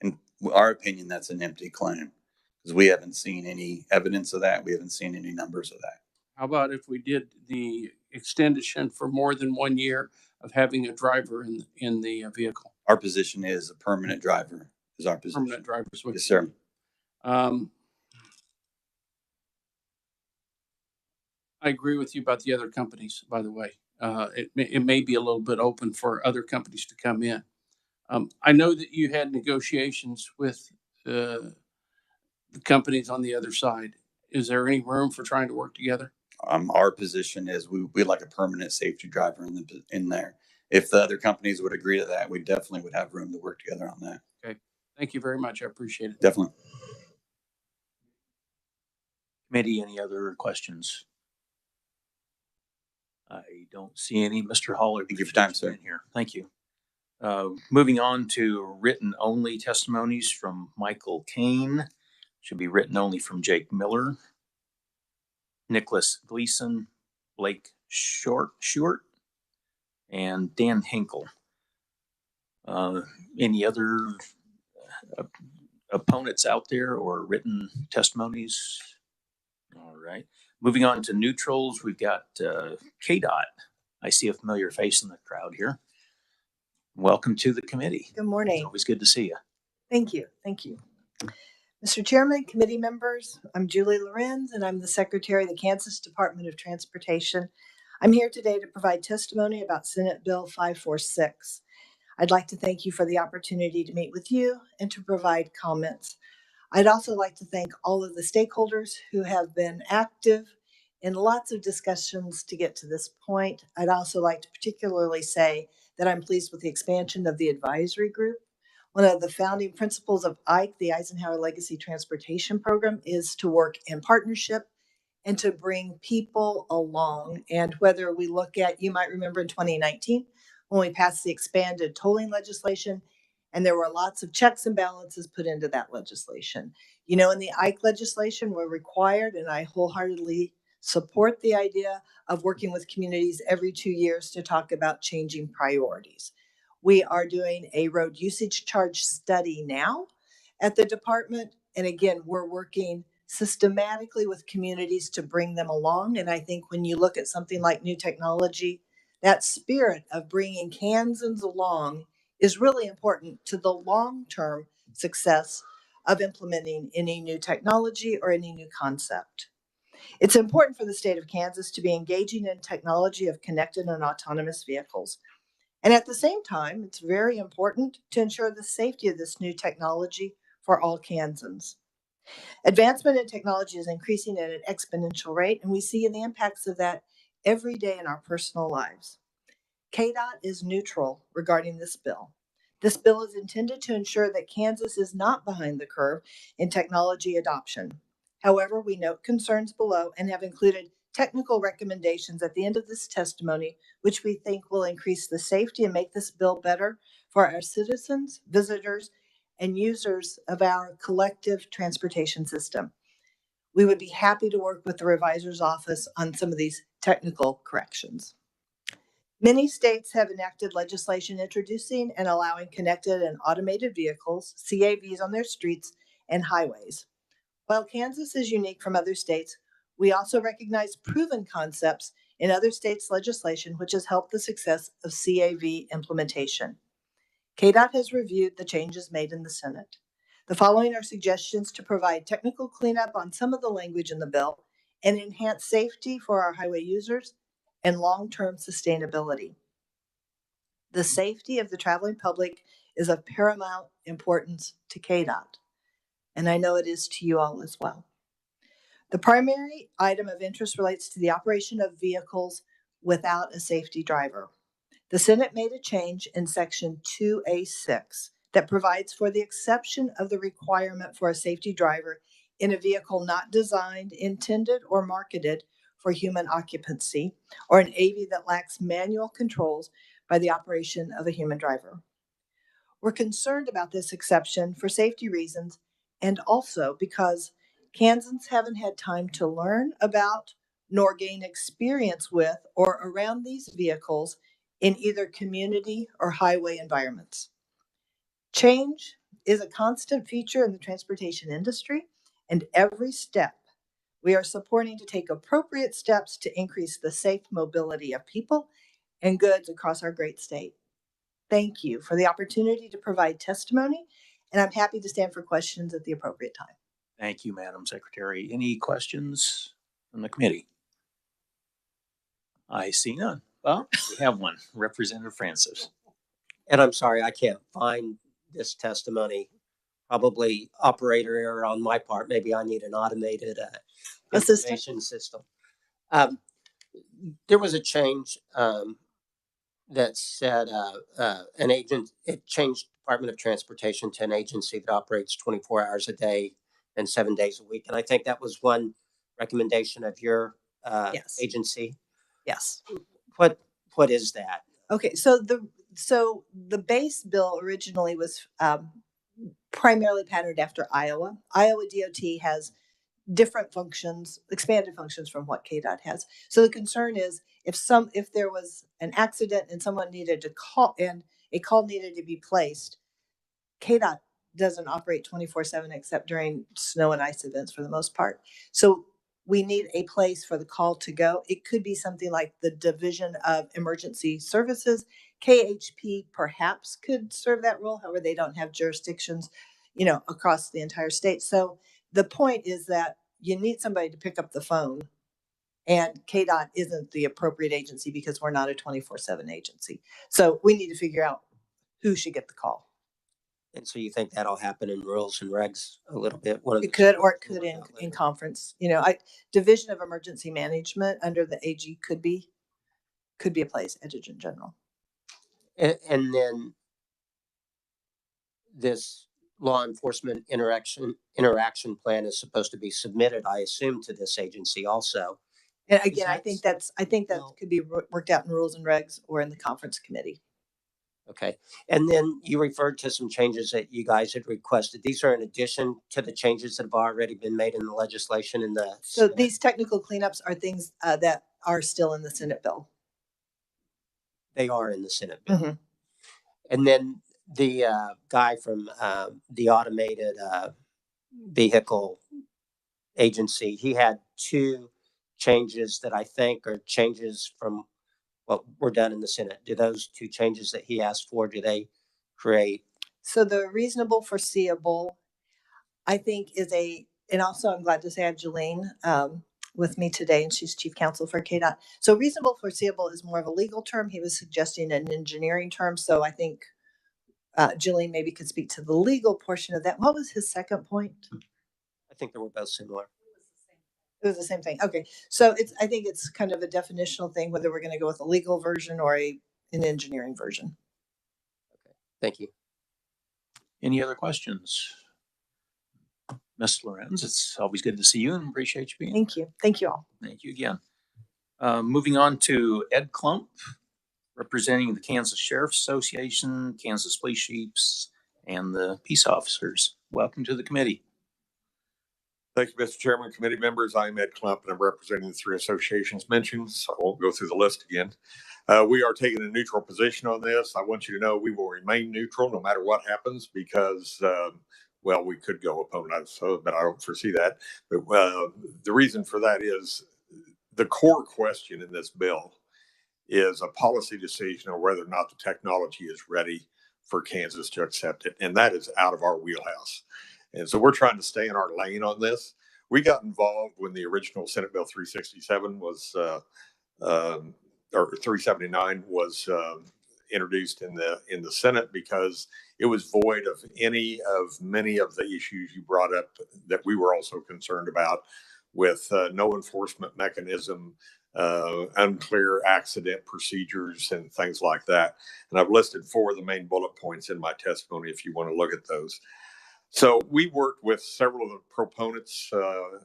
In our opinion, that's an empty claim, because we haven't seen any evidence of that. We haven't seen any numbers of that. How about if we did the extension for more than 1 year of having a driver in the vehicle? Our position is a permanent driver is our position. Permanent drivers. Yes, sir. I agree with you about the other companies, by the way. It may be a little bit open for other companies to come in. I know that you had negotiations with the companies on the other side. Is there any room for trying to work together? Our position is we like a permanent safety driver in there. If the other companies would agree to that, we definitely would have room to work together on that. Okay. Thank you very much. I appreciate it. Definitely. Committee, any other questions? I don't see any. Mr. Holler. Thank you for your time, sir. Here. Thank you. Moving on to written only testimonies from Michael Kane. Should be written only from Jake Miller, Nicholas Gleason, Blake Short, and Dan Hinkle. Any other opponents out there or written testimonies? All right. Moving on to neutrals, we've got KDOT. I see a familiar face in the crowd here. Welcome to the committee. Good morning. It's always good to see you. Thank you. Thank you. Mr. Chairman, committee members, I'm Julie Lorenz, and I'm the Secretary of the Kansas Department of Transportation. I'm here today to provide testimony about Senate Bill 546. I'd like to thank you for the opportunity to meet with you and to provide comments. I'd also like to thank all of the stakeholders who have been active in lots of discussions to get to this point. I'd also like to particularly say that I'm pleased with the expansion of the advisory group. One of the founding principles of IKE, the Eisenhower Legacy Transportation Program, is to work in partnership and to bring people along. And whether we look at, you might remember in 2019, when we passed the expanded tolling legislation, and there were lots of checks and balances put into that legislation. You know, in the IKE legislation, we're required, and I wholeheartedly support the idea of working with communities every 2 years to talk about changing priorities. We are doing a road usage charge study now at the department. And again, we're working systematically with communities to bring them along. And I think when you look at something like new technology, that spirit of bringing Kansans along is really important to the long-term success of implementing any new technology or any new concept. It's important for the state of Kansas to be engaging in technology of connected and autonomous vehicles. And at the same time, it's very important to ensure the safety of this new technology for all Kansans. Advancement in technology is increasing at an exponential rate, and we see the impacts of that every day in our personal lives. KDOT is neutral regarding this bill. This bill is intended to ensure that Kansas is not behind the curve in technology adoption. However, we note concerns below and have included technical recommendations at the end of this testimony, which we think will increase the safety and make this bill better for our citizens, visitors, and users of our collective transportation system. We would be happy to work with the revisor's office on some of these technical corrections. Many states have enacted legislation introducing and allowing connected and automated vehicles, CAVs, on their streets and highways. While Kansas is unique from other states, we also recognize proven concepts in other states' legislation, which has helped the success of CAV implementation. KDOT has reviewed the changes made in the Senate. The following are suggestions to provide technical cleanup on some of the language in the bill and enhance safety for our highway users and long-term sustainability. The safety of the traveling public is of paramount importance to KDOT, and I know it is to you all as well. The primary item of interest relates to the operation of vehicles without a safety driver. The Senate made a change in Section 2A6 that provides for the exception of the requirement for a safety driver in a vehicle not designed, intended, or marketed for human occupancy, or an AV that lacks manual controls by the operation of a human driver. We're concerned about this exception for safety reasons and also because Kansans haven't had time to learn about nor gain experience with or around these vehicles in either community or highway environments. Change is a constant feature in the transportation industry, and every step we are supporting to take appropriate steps to increase the safe mobility of people and goods across our great state. Thank you for the opportunity to provide testimony, and I'm happy to stand for questions at the appropriate time. Thank you, Madam Secretary. Any questions from the committee? I see none. Well, we have one. Representative Francis. And I'm sorry, I can't find this testimony. Probably operator error on my part. Maybe I need an automated information system. There was a change that said an agent, it changed Department of Transportation to an agency that operates 24 hours a day and 7 days a week. And I think that was one recommendation of your Yes. agency? Yes. What is that? Okay, so the base bill originally was primarily patterned after Iowa. Iowa DOT has different functions, expanded functions from what KDOT has. So the concern is if there was an accident and someone needed to call and a call needed to be placed, KDOT doesn't operate 24/7 except during snow and ice events for the most part. So we need a place for the call to go. It could be something like the Division of Emergency Services. KHP perhaps could serve that role. However, they don't have jurisdictions, across the entire state. So the point is that you need somebody to pick up the phone, and KDOT isn't the appropriate agency because we're not a 24/7 agency. So we need to figure out who should get the call. And so you think that'll happen in rules and regs a little bit? It could, or it could in conference. Division of Emergency Management under the AG could be a place, Adjutant General. And then this law enforcement interaction plan is supposed to be submitted, I assume, to this agency also. And again, I think that could be worked out in rules and regs or in the conference committee. Okay. And then you referred to some changes that you guys had requested. These are in addition to the changes that have already been made in the legislation in the So Senate. These technical cleanups are things that are still in the Senate bill. They are in the Senate bill. Mm-hmm. And then the guy from the automated vehicle agency, he had two changes that I think are changes from what were done in the Senate. Do those two changes that he asked for, do they create? So the reasonable foreseeable, I think, and also I'm glad to say I have Jolene with me today, and she's chief counsel for KDOT. So reasonable foreseeable is more of a legal term. He was suggesting an engineering term. So I think Jolene maybe could speak to the legal portion of that. What was his second point? I think they were both similar. It was the same thing. Okay. So I think it's kind of a definitional thing, whether we're going to go with a legal version or an engineering version. Okay. Thank you. Any other questions? Ms. Lorenz, it's always good to see you and appreciate you being here. Thank you. Thank you all. Thank you again. Moving on to Ed Klump, representing the Kansas Sheriff's Association, Kansas Police Chiefs, and the peace officers. Welcome to the committee. Thank you, Mr. Chairman, committee members. I'm Ed Klump, and I'm representing the three associations mentioned, so I won't go through the list again. We are taking a neutral position on this. I want you to know we will remain neutral no matter what happens because, well, we could go opponent, but I don't foresee that. But the reason for that is the core question in this bill is a policy decision on whether or not the technology is ready for Kansas to accept it, and that is out of our wheelhouse. And so we're trying to stay in our lane on this. We got involved when the original Senate Bill 367 was, or 379 was introduced in the Senate because it was void of many of the issues you brought up that we were also concerned about, with no enforcement mechanism, unclear accident procedures, and things like that. And I've listed 4 of the main bullet points in my testimony if you want to look at those. So we worked with several of the proponents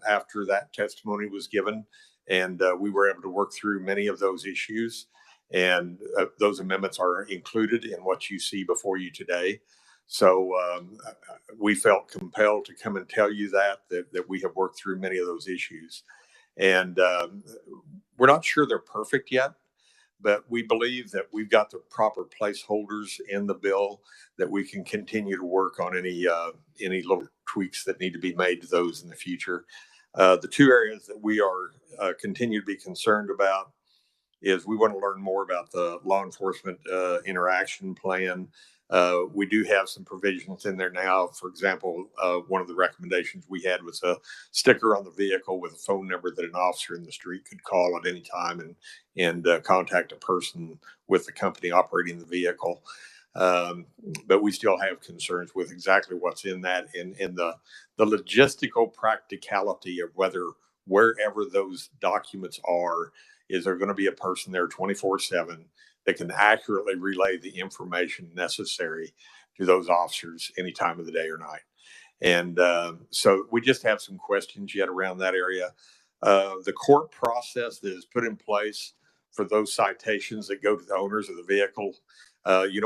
after that testimony was given, and we were able to work through many of those issues. And those amendments are included in what you see before you today. So we felt compelled to come and tell you that we have worked through many of those issues. And we're not sure they're perfect yet, but we believe that we've got the proper placeholders in the bill that we can continue to work on any little tweaks that need to be made to those in the future. The 2 areas that we are continue to be concerned about is we want to learn more about the law enforcement interaction plan. We do have some provisions in there now. For example, one of the recommendations we had was a sticker on the vehicle with a phone number that an officer in the street could call at any time and contact a person with the company operating the vehicle. But we still have concerns with exactly what's in that and the logistical practicality of whether wherever those documents are, is there going to be a person there 24/7 that can accurately relay the information necessary to those officers any time of the day or night. And so we just have some questions yet around that area. The court process that is put in place for those citations that go to the owners of the vehicle,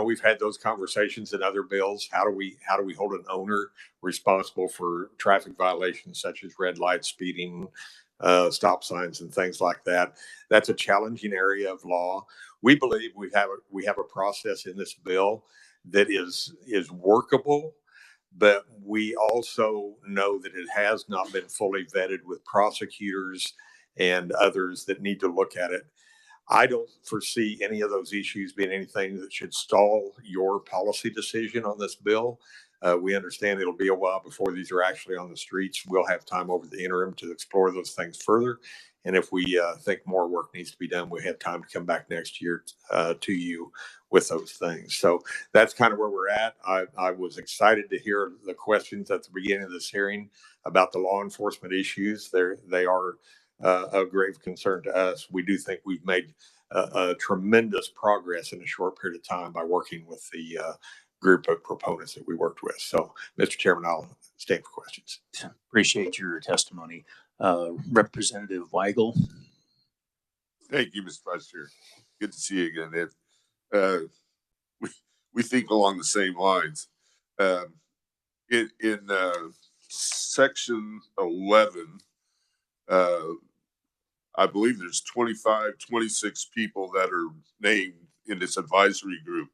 we've had those conversations in other bills. How do we hold an owner responsible for traffic violations such as red lights, speeding, stop signs, and things like that? That's a challenging area of law. We believe we have a process in this bill that is workable, but we also know that it has not been fully vetted with prosecutors and others that need to look at it. I don't foresee any of those issues being anything that should stall your policy decision on this bill. We understand it'll be a while before these are actually on the streets. We'll have time over the interim to explore those things further. And if we think more work needs to be done, we have time to come back next year to you with those things. So that's kind of where we're at. I was excited to hear the questions at the beginning of this hearing about the law enforcement issues. They are a grave concern to us. We do think we've made a tremendous progress in a short period of time by working with the group of proponents that we worked with. So, Mr. Chairman, I'll stand for questions. Appreciate your testimony. Representative Weigel. Thank you, Mr. Vice Chair. Good to see you again, Ed. We think along the same lines. In section 11, I believe there's 26 people that are named in this advisory group,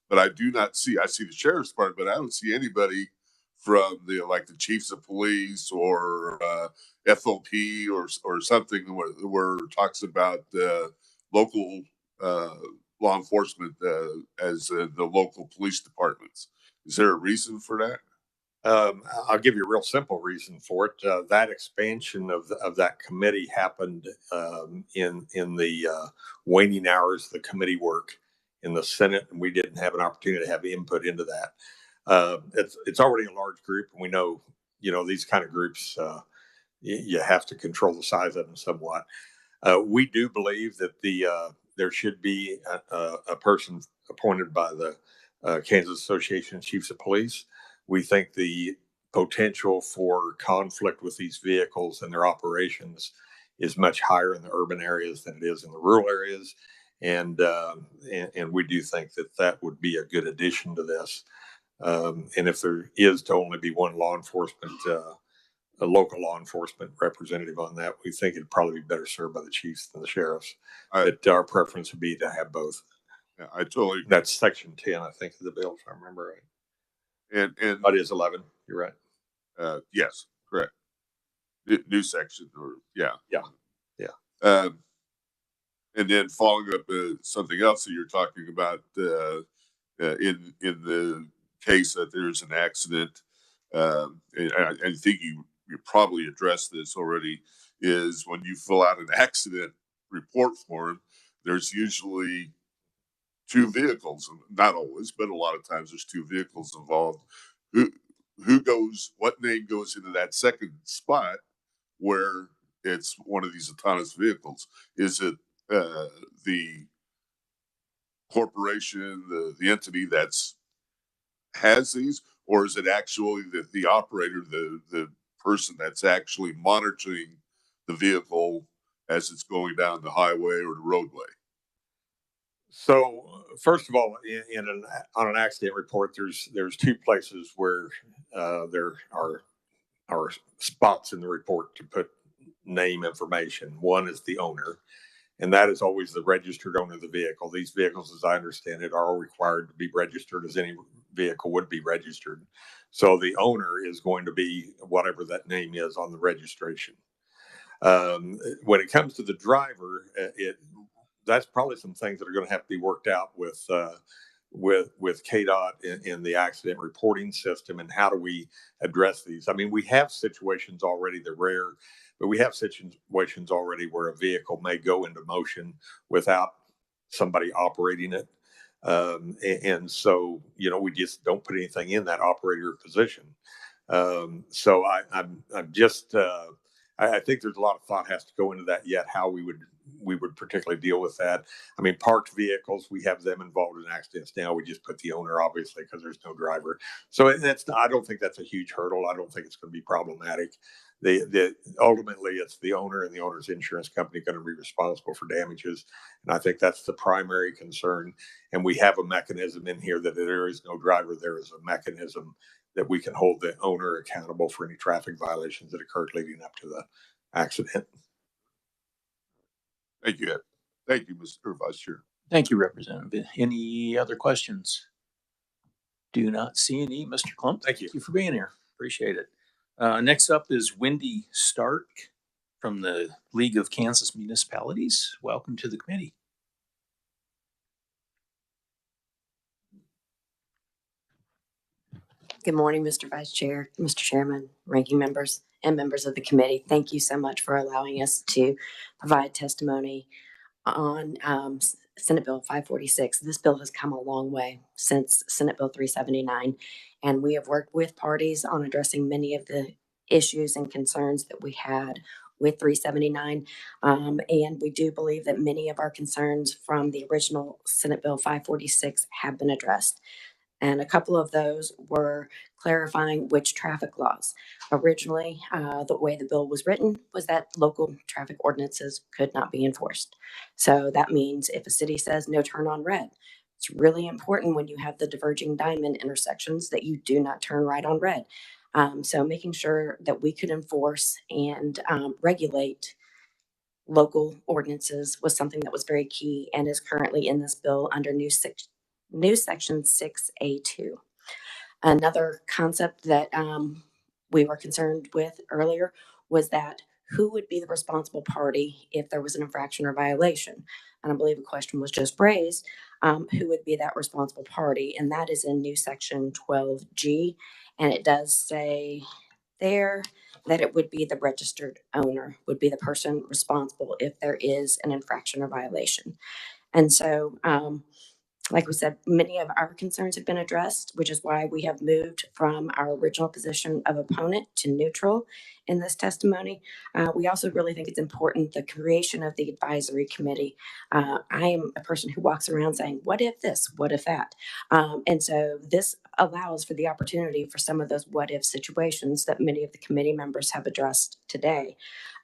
but I do not see, I see the sheriff's department, but I don't see anybody from the chiefs of police or FOP or something where it talks about local law enforcement as the local police departments. Is there a reason for that? I'll give you a real simple reason for it. That expansion of that committee happened in the waning hours of the committee work in the Senate, and we didn't have an opportunity to have input into that. It's already a large group, and we know these kind of groups. You have to control the size of them somewhat. We do believe that there should be a person appointed by the Kansas Association of Chiefs of Police. We think the potential for conflict with these vehicles and their operations is much higher in the urban areas than it is in the rural areas. And we do think that would be a good addition to this. And if there is to only be one law enforcement, a local law enforcement representative on that, we think it'd probably be better served by the chiefs than the sheriffs. But our preference would be to have both. Yeah, I totally agree. That's section 10, I think, of the bill, if I remember right. And it is 11. You're right. Yes, correct. New section, or yeah. And then following up something else that you're talking about in the case that there's an accident, and I think you probably addressed this already, is when you fill out an accident report form, there's usually two vehicles, not always, but a lot of times there's two vehicles involved. What name goes into that second spot where it's one of these autonomous vehicles? Is it the corporation, the entity has these, or is it actually the operator, the person that's actually monitoring the vehicle as it's going down the highway or the roadway? So first of all, on an accident report, there's two places where there are spots in the report to put name information. One is the owner, and that is always the registered owner of the vehicle. These vehicles, as I understand it, are all required to be registered as any vehicle would be registered. So the owner is going to be whatever that name is on the registration. When it comes to the driver, that's probably some things that are going to have to be worked out with KDOT in the accident reporting system, and how do we address these? I mean, we have situations already, they're rare, but we have situations already where a vehicle may go into motion without somebody operating it. And so, we just don't put anything in that operator position. So I'm just I think there's a lot of thought has to go into that yet, how we would particularly deal with that. I mean, parked vehicles, we have them involved in accidents now. We just put the owner, obviously, because there's no driver. So I don't think that's a huge hurdle. I don't think it's going to be problematic. Ultimately, it's the owner and the owner's insurance company going to be responsible for damages. And I think that's the primary concern. And we have a mechanism in here that if there is no driver, there is a mechanism that we can hold the owner accountable for any traffic violations that occurred leading up to the accident. Thank you, Ed. Thank you, Mr. Vice Chair. Thank you, Representative. Any other questions? Do not see any. Mr. Klump, thank you for being here. Appreciate it. Next up is Wendy Stark from the League of Kansas Municipalities. Welcome to the committee. Good morning, Mr. Vice Chair, Mr. Chairman, ranking members, and members of the committee. Thank you so much for allowing us to provide testimony on Senate Bill 546. This bill has come a long way since Senate Bill 379, and we have worked with parties on addressing many of the issues and concerns that we had with 379. And we do believe that many of our concerns from the original Senate Bill 546 have been addressed. And a couple of those were clarifying which traffic laws. Originally, the way the bill was written was that local traffic ordinances could not be enforced. So that means if a city says no turn on red, it's really important when you have the diverging diamond intersections that you do not turn right on red. So making sure that we could enforce and regulate local ordinances was something that was very key and is currently in this bill under new section 6A2. Another concept that we were concerned with earlier was that who would be the responsible party if there was an infraction or violation? And I believe a question was just raised, who would be that responsible party? And that is in new section 12G. And it does say there that it would be the registered owner, would be the person responsible if there is an infraction or violation. And so, like we said, many of our concerns have been addressed, which is why we have moved from our original position of opponent to neutral in this testimony. We also really think it's important, the creation of the advisory committee. I am a person who walks around saying, what if this, what if that? And so this allows for the opportunity for some of those what if situations that many of the committee members have addressed today.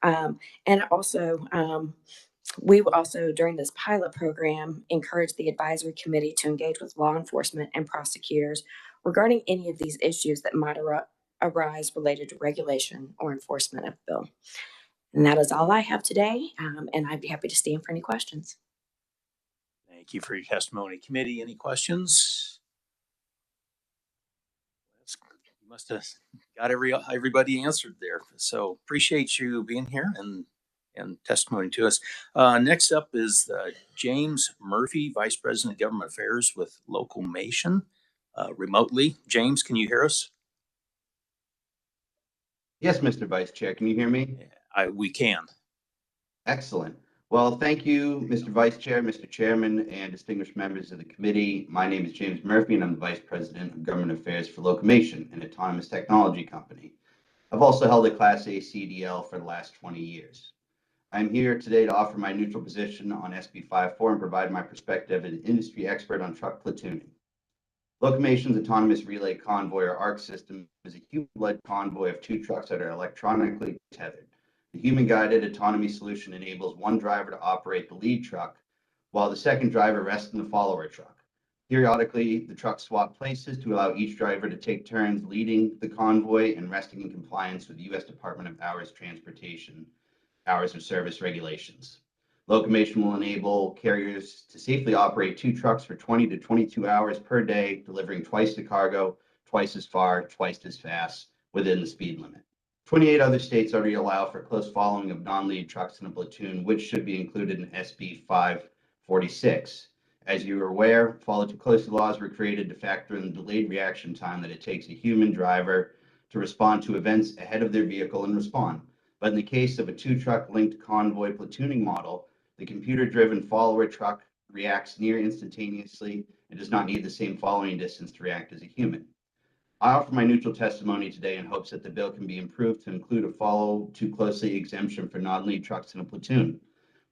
And also, we also, during this pilot program, encourage the advisory committee to engage with law enforcement and prosecutors regarding any of these issues that might arise related to regulation or enforcement of the bill. And that is all I have today, and I'd be happy to stand for any questions. Thank you for your testimony. Committee, any questions? You must have got everybody answered there. So appreciate you being here and testimony to us. Next up is James Murphy, Vice President of Government Affairs with Locomation, remotely. James, can you hear us? Yes, Mr. Vice Chair. Can you hear me? We can. Excellent. Well, thank you, Mr. Vice Chair, Mr. Chairman, and distinguished members of the committee. My name is James Murphy, and I'm the Vice President of Government Affairs for Locomation, an autonomous technology company. I've also held a Class A CDL for the last 20 years. I'm here today to offer my neutral position on SB 54 and provide my perspective as an industry expert on truck platooning. Locomation's autonomous relay convoy, or ARC system, is a human-led convoy of two trucks that are electronically tethered. The human-guided autonomy solution enables one driver to operate the lead truck, while the second driver rests in the follower truck. Periodically, the trucks swap places to allow each driver to take turns leading the convoy and resting in compliance with the U.S. Department of Transportation hours of service regulations. Locomation will enable carriers to safely operate two trucks for 20 to 22 hours per day, delivering twice the cargo, twice as far, twice as fast, within the speed limit. 28 other states already allow for close following of non-lead trucks in a platoon, which should be included in SB 546. As you are aware, follow too closely laws were created to factor in the delayed reaction time that it takes a human driver to respond to events ahead of their vehicle and respond. But in the case of a two-truck linked convoy platooning model, the computer-driven follower truck reacts near instantaneously and does not need the same following distance to react as a human. I offer my neutral testimony today in hopes that the bill can be improved to include a follow too closely exemption for non-lead trucks in a platoon.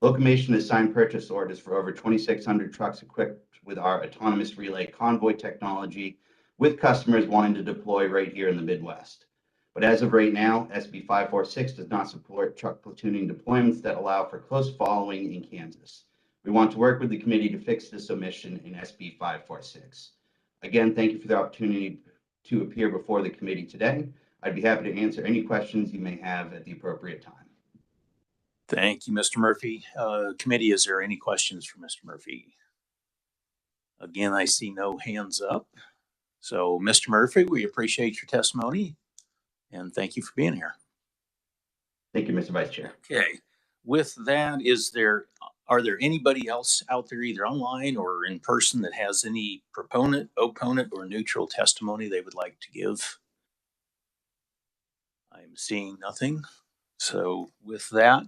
Locomation has signed purchase orders for over 2,600 trucks equipped with our autonomous relay convoy technology, with customers wanting to deploy right here in the Midwest. But as of right now, SB 546 does not support truck platooning deployments that allow for close following in Kansas. We want to work with the committee to fix this omission in SB 546. Again, thank you for the opportunity to appear before the committee today. I'd be happy to answer any questions you may have at the appropriate time. Thank you, Mr. Murphy. Committee, is there any questions for Mr. Murphy? Again, I see no hands up. So, Mr. Murphy, we appreciate your testimony and thank you for being here. Thank you, Mr. Vice Chair. Okay. With that, are there anybody else out there, either online or in person, that has any proponent, opponent, or neutral testimony they would like to give? I'm seeing nothing. So with that,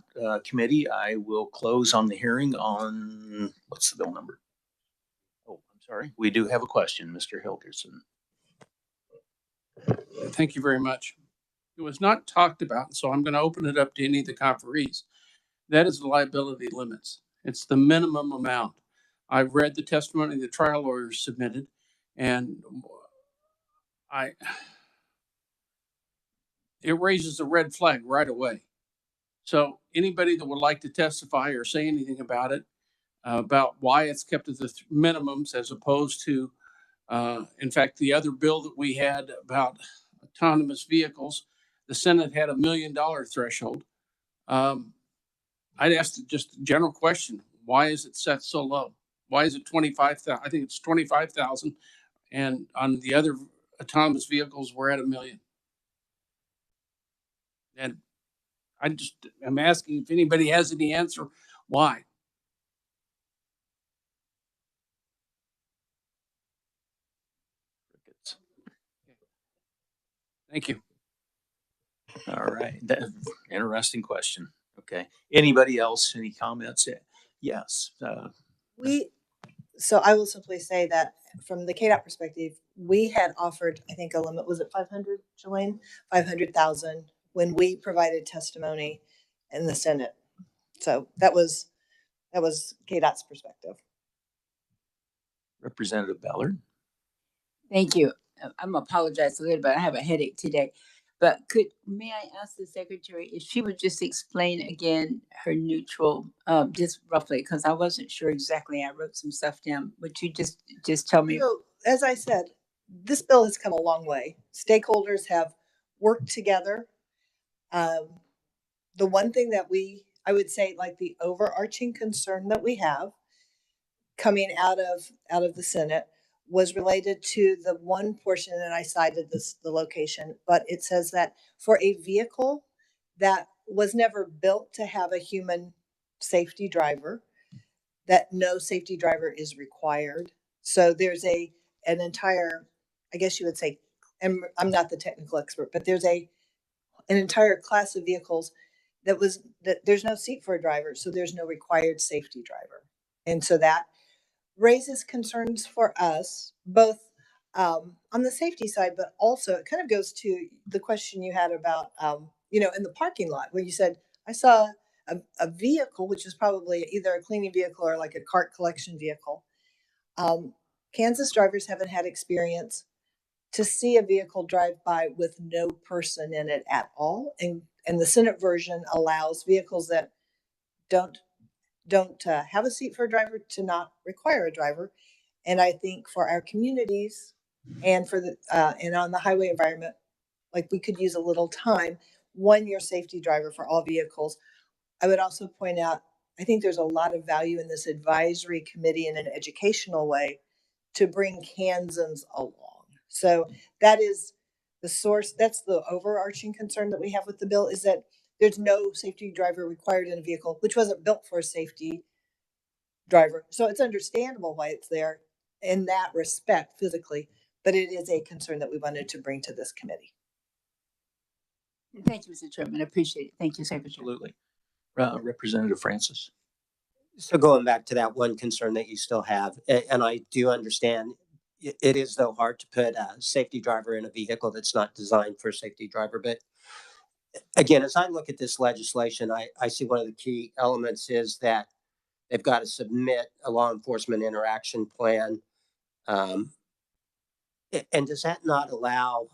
committee, I will close on the hearing on, what's the bill number? Oh, I'm sorry. We do have a question, Mr. Hilgerson. Thank you very much. It was not talked about, so I'm going to open it up to any of the conferees. That is the liability limits. It's the minimum amount. I've read the testimony the trial lawyers submitted, and it raises a red flag right away. So anybody that would like to testify or say anything about it, about why it's kept at the minimums as opposed to, in fact, the other bill that we had about autonomous vehicles, the Senate had $1 million threshold. I'd ask just a general question: why is it set so low? Why is it 25,000? I think it's 25,000, and on the other autonomous vehicles, we're at $1 million. And I'm asking if anybody has any answer why. Thank you. All right. Interesting question. Okay. Anybody else? Any comments? Yes. So I will simply say that from the KDOT perspective, we had offered, I think, a limit, was it 500, Jelaine? 500,000 when we provided testimony in the Senate. So that was KDOT's perspective. Representative Ballard. Thank you. I'm apologize a little bit. I have a headache today. But may I ask the secretary if she would just explain again her neutral, just roughly, because I wasn't sure exactly. I wrote some stuff down. Would you just tell me? So, as I said, this bill has come a long way. Stakeholders have worked together. The one thing that I would say, like the overarching concern that we have coming out of the Senate was related to the one portion, and I cited the location, but it says that for a vehicle that was never built to have a human safety driver, that no safety driver is required. So there's an entire, I guess you would say, and I'm not the technical expert, but there's an entire class of vehicles that there's no seat for a driver, so there's no required safety driver. And so that raises concerns for us, both on the safety side, but also it kind of goes to the question you had about, in the parking lot where you said, I saw a vehicle, which is probably either a cleaning vehicle or like a cart collection vehicle. Kansas drivers haven't had experience to see a vehicle drive by with no person in it at all. And the Senate version allows vehicles that don't have a seat for a driver to not require a driver. And I think for our communities and for and on the highway environment, like we could use a little time, 1 year safety driver for all vehicles. I would also point out, I think there's a lot of value in this advisory committee in an educational way to bring Kansans along. So that is the source. That's the overarching concern that we have with the bill, is that there's no safety driver required in a vehicle, which wasn't built for a safety driver. So it's understandable why it's there in that respect physically, but it is a concern that we wanted to bring to this committee. Thank you, Mr. Chairman. I appreciate it. Thank you, Secretary. Absolutely. Representative Francis. So going back to that one concern that you still have, and I do understand, it is though hard to put a safety driver in a vehicle that's not designed for a safety driver. But again, as I look at this legislation, I see one of the key elements is that they've got to submit a law enforcement interaction plan. And does that not allow,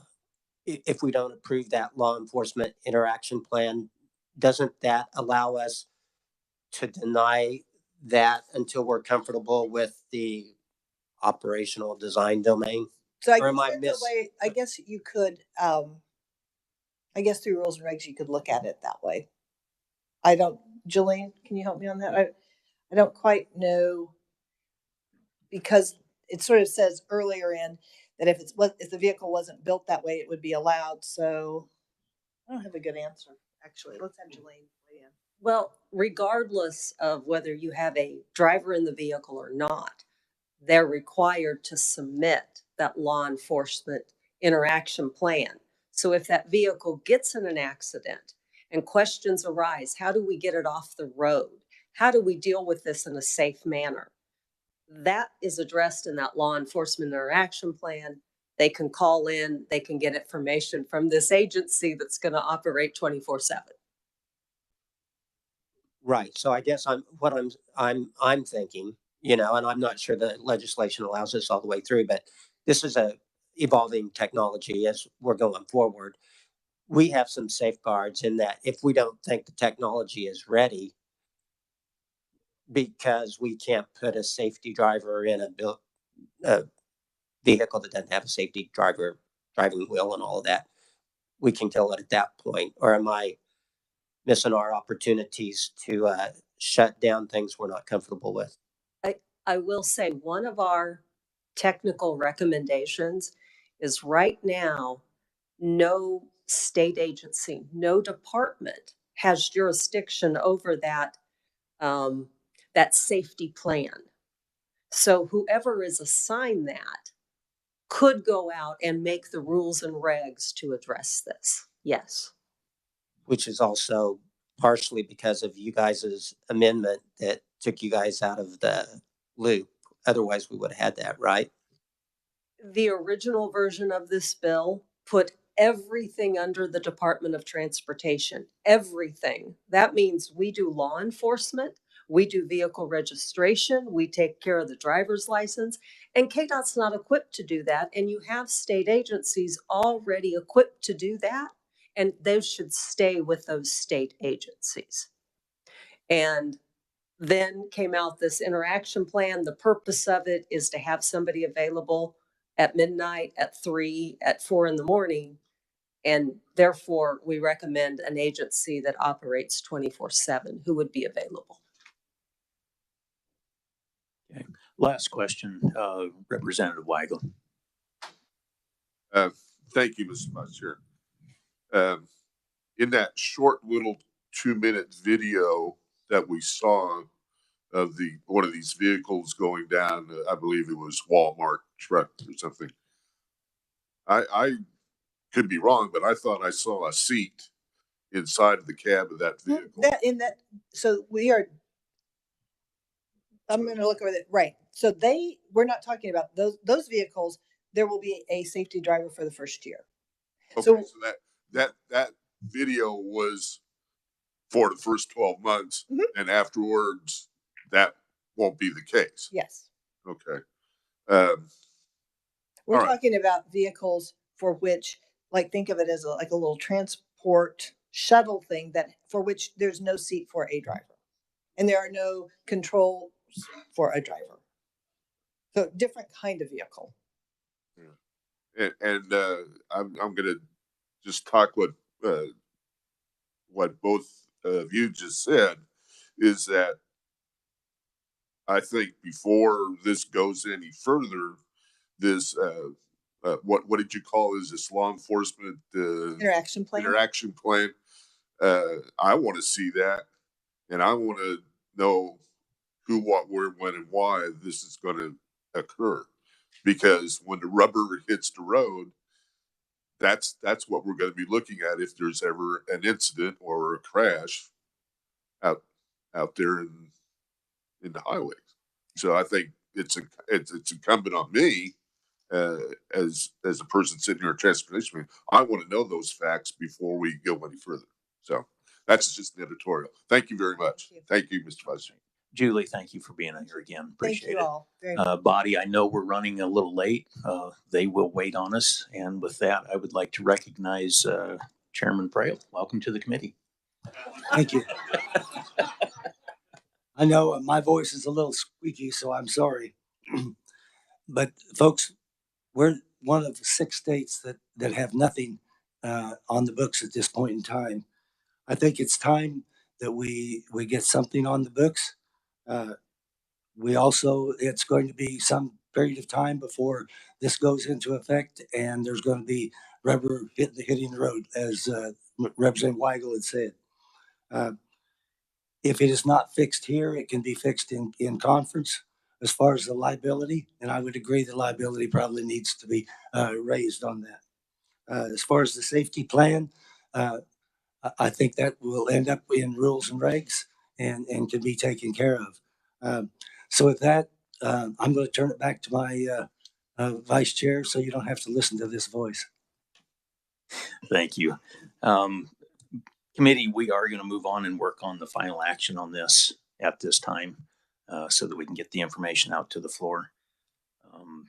if we don't approve that law enforcement interaction plan, doesn't that allow us to deny that until we're comfortable with the operational design domain? So I Or guess am I that's the way, I guess you could, I guess through rules and regs, you could look at it that way. I don't, Jolene, can you help me on that? I don't quite know, because it sort of says earlier in that if the vehicle wasn't built that way, it would be allowed. So I don't have a good answer, actually. Let's have Jolene weigh in. Well, regardless of whether you have a driver in the vehicle or not, they're required to submit that law enforcement interaction plan. So if that vehicle gets in an accident and questions arise, how do we get it off the road? How do we deal with this in a safe manner? That is addressed in that law enforcement interaction plan. They can call in, they can get information from this agency that's going to operate 24/7. Right. So I guess I'm thinking, and I'm not sure the legislation allows this all the way through, but this is a evolving technology as we're going forward. We have some safeguards in that if we don't think the technology is ready, because we can't put a safety driver in a vehicle that doesn't have a safety driving wheel and all of that, we can kill it at that point. Or am I missing our opportunities to shut down things we're not comfortable with? I will say one of our technical recommendations is right now, no state agency, no department has jurisdiction over that safety plan. So whoever is assigned that could go out and make the rules and regs to address this. Yes. Which is also partially because of you guys' amendment that took you guys out of the loop. Otherwise, we would have had that, right? The original version of this bill put everything under the Department of Transportation. Everything. That means we do law enforcement, we do vehicle registration, we take care of the driver's license, and KDOT's not equipped to do that. And you have state agencies already equipped to do that, and those should stay with those state agencies. And then came out this interaction plan. The purpose of it is to have somebody available at midnight, at 3, at 4 in the morning. And therefore, we recommend an agency that operates 24/7 who would be available. Okay. Last question, Representative Weigel. Thank you, Mr. Vice Chair. In that short little 2-minute video that we saw of one of these vehicles going down, I believe it was Walmart truck or something. I could be wrong, but I thought I saw a seat inside of the cab of that vehicle. So I'm going to look over that. Right. So we're not talking about those vehicles. There will be a safety driver for the first year. Okay, so that video was for the first 12 months, and afterwards that won't be the case. Yes. Okay. We're talking about vehicles for which, like, think of it as a little transport shuttle thing for which there's no seat for a driver, and there are no controls for a driver. So different kind of vehicle. Yeah. And I'm going to just talk what both of you just said, is that I think before this goes any further, this what did you call this law enforcement interaction plan? Interaction plan. I want to see that, and I want to know who, what, where, when, and why this is going to occur. Because when the rubber hits the road, that's what we're going to be looking at if there's ever an incident or a crash out there in the highways. So I think it's incumbent on me as a person sitting here in transportation meeting, I want to know those facts before we go any further. So that's just an editorial. Thank you very much. Thank you, Mr. Vice Chair. Julie, thank you for being here again. Appreciate Thank you it. all very much. Body, I know we're running a little late. They will wait on us. And with that, I would like to recognize Chairman Frail. Welcome to the committee. Thank you. I know my voice is a little squeaky, so I'm sorry. But folks, we're one of the 6 states that have nothing on the books at this point in time. I think it's time that we get something on the books. It's going to be some period of time before this goes into effect, and there's going to be rubber hitting the road, as Representative Weigel had said. If it is not fixed here, it can be fixed in conference as far as the liability, and I would agree the liability probably needs to be raised on that. As far as the safety plan, I think that will end up in rules and regs and can be taken care of. So with that, I'm going to turn it back to my vice chair so you don't have to listen to this voice. Thank you. Committee, we are going to move on and work on the final action on this at this time so that we can get the information out to the floor.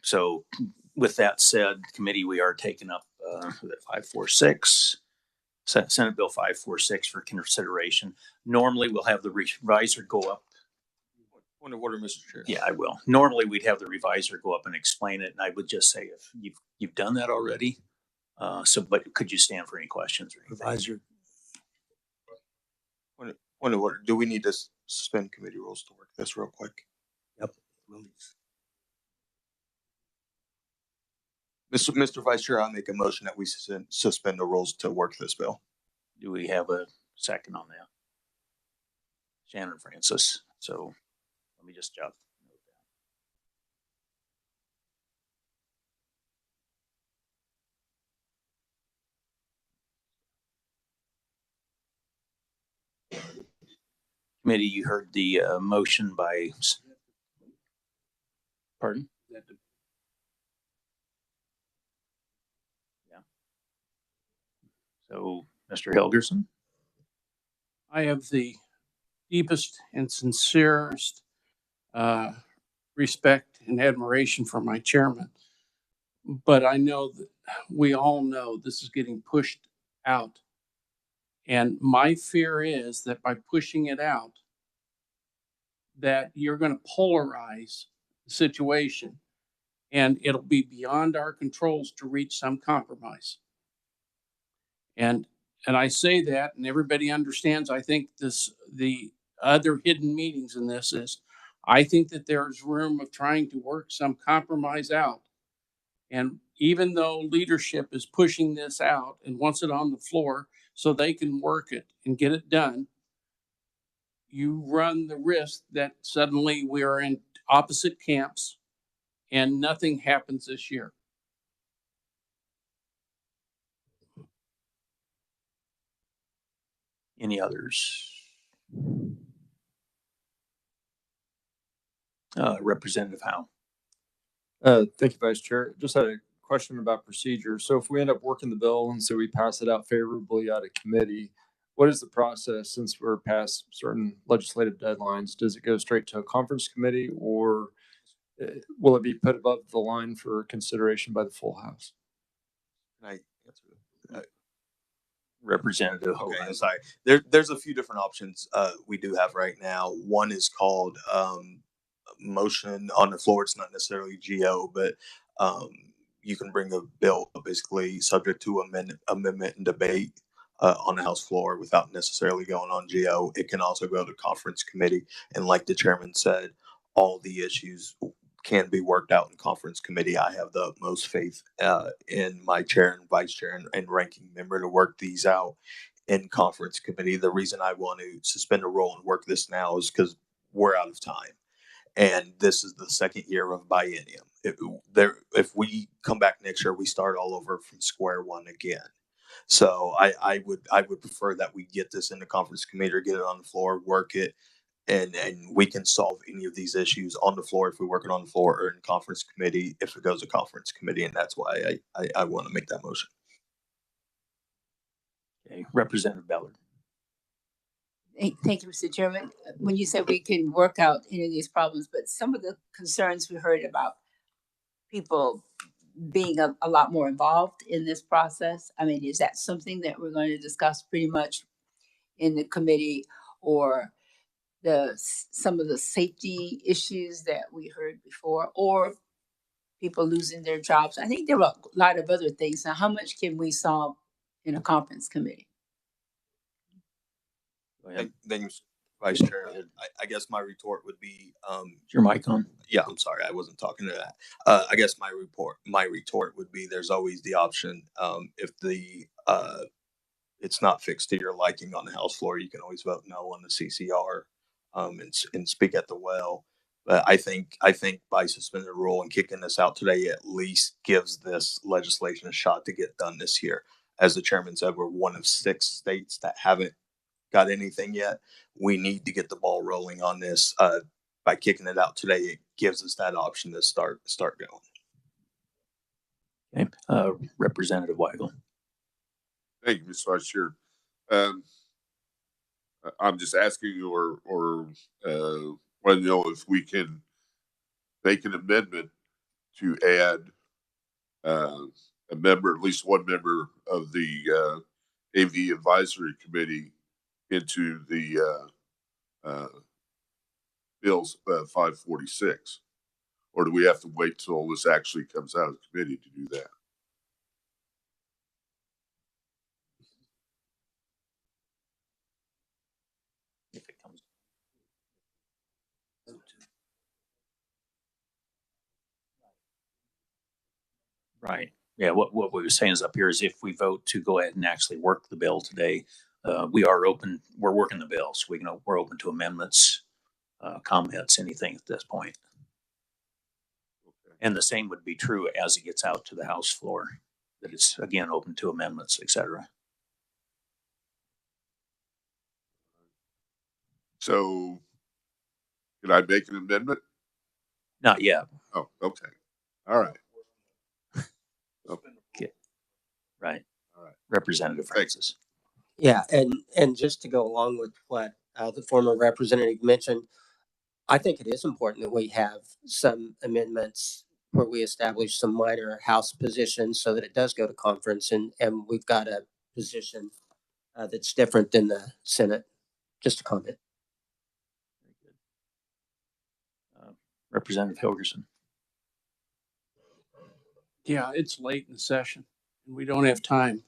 So with that said, committee, we are taking up 546, Senate Bill 546 for consideration. Normally we'll have the revisor go up. Point of order, Mr. Chair. Yeah, I will. Normally we'd have the revisor go up and explain it. And I would just say, if you've done that already. But could you stand for any questions or anything? Revisor. Point of order. Do we need to suspend committee rules to work this real quick? Yep. Mr. Vice Chair, I'll make a motion that we suspend the rules to work this bill. Do we have a second on that? Shannon Francis. So let me just jot. Committee, you heard the motion by. Pardon? Yeah. So, Mr. Helgerson. I have the deepest and sincerest respect and admiration for my chairman. But I know that we all know this is getting pushed out. And my fear is that by pushing it out, that you're going to polarize the situation and it'll be beyond our controls to reach some compromise. And I say that, and everybody understands, I think the other hidden meanings in this is, I think that there's room of trying to work some compromise out. And even though leadership is pushing this out and wants it on the floor so they can work it and get it done, you run the risk that suddenly we are in opposite camps and nothing happens this year. Any others? Representative Howe. Thank you, Vice Chair. Just had a question about procedure. So if we end up working the bill and so we pass it out favorably out of committee, what is the process since we're past certain legislative deadlines? Does it go straight to a conference committee, or will it be put above the line for consideration by the full House? Can I answer that? Representative Okay, Hogan. I'm sorry. There's a few different options we do have right now. One is called motion on the floor. It's not necessarily GO, but you can bring a bill basically subject to amendment and debate on the House floor without necessarily going on GO. It can also go to conference committee. And like the chairman said, all the issues can be worked out in conference committee. I have the utmost faith in my chair and vice chair and ranking member to work these out in conference committee. The reason I want to suspend a rule and work this now is because we're out of time. And this is the second year of biennium. If we come back next year, we start all over from square one again. So I would prefer that we get this in the conference committee or get it on the floor, work it, and we can solve any of these issues on the floor if we work it on the floor or in conference committee if it goes to conference committee, and that's why I want to make that motion. Okay, Representative Ballard. Thank you, Mr. Chairman. When you said we can work out any of these problems, but some of the concerns we heard about people being a lot more involved in this process, I mean, is that something that we're going to discuss pretty much in the committee, or some of the safety issues that we heard before, or people losing their jobs? I think there were a lot of other things. Now, how much can we solve in a conference committee? Then Vice Chair, I guess my retort would be, is your mic on? Yeah, I'm sorry, I wasn't talking to that. I guess my retort would be, there's always the option, if it's not fixed to your liking on the House floor, you can always vote no on the CCR, and speak at the well. But I think by suspending the rule and kicking this out today, at least gives this legislation a shot to get done this year. As the chairman said, we're one of 6 states that haven't got anything yet. We need to get the ball rolling on this. By kicking it out today, it gives us that option to start going. Okay, Representative Weigel. Thank you, Mr. Vice Chair. I'm just asking you, or want to know if we can make an amendment to add a member, at least one member of the AV Advisory Committee into the Bill's 546, or do we have to wait till this actually comes out of committee to do that? If it comes. Right. Yeah. What we were saying is up here is if we vote to go ahead and actually work the bill today, we are open. We're working the bill, so we're open to amendments, comments, anything at this point. Okay. And the same would be true as it gets out to the House floor, that it's again open to amendments, etc. So, can I make an amendment? Not yet. Oh, okay. All right. Okay. Right. All right. Representative Francis. Yeah, and just to go along with what the former representative mentioned, I think it is important that we have some amendments where we establish some minor House positions so that it does go to conference, and we've got a position that's different than the Senate. Just a comment. Very good. Representative Hilgerson. Yeah, it's late in the session and we don't have time.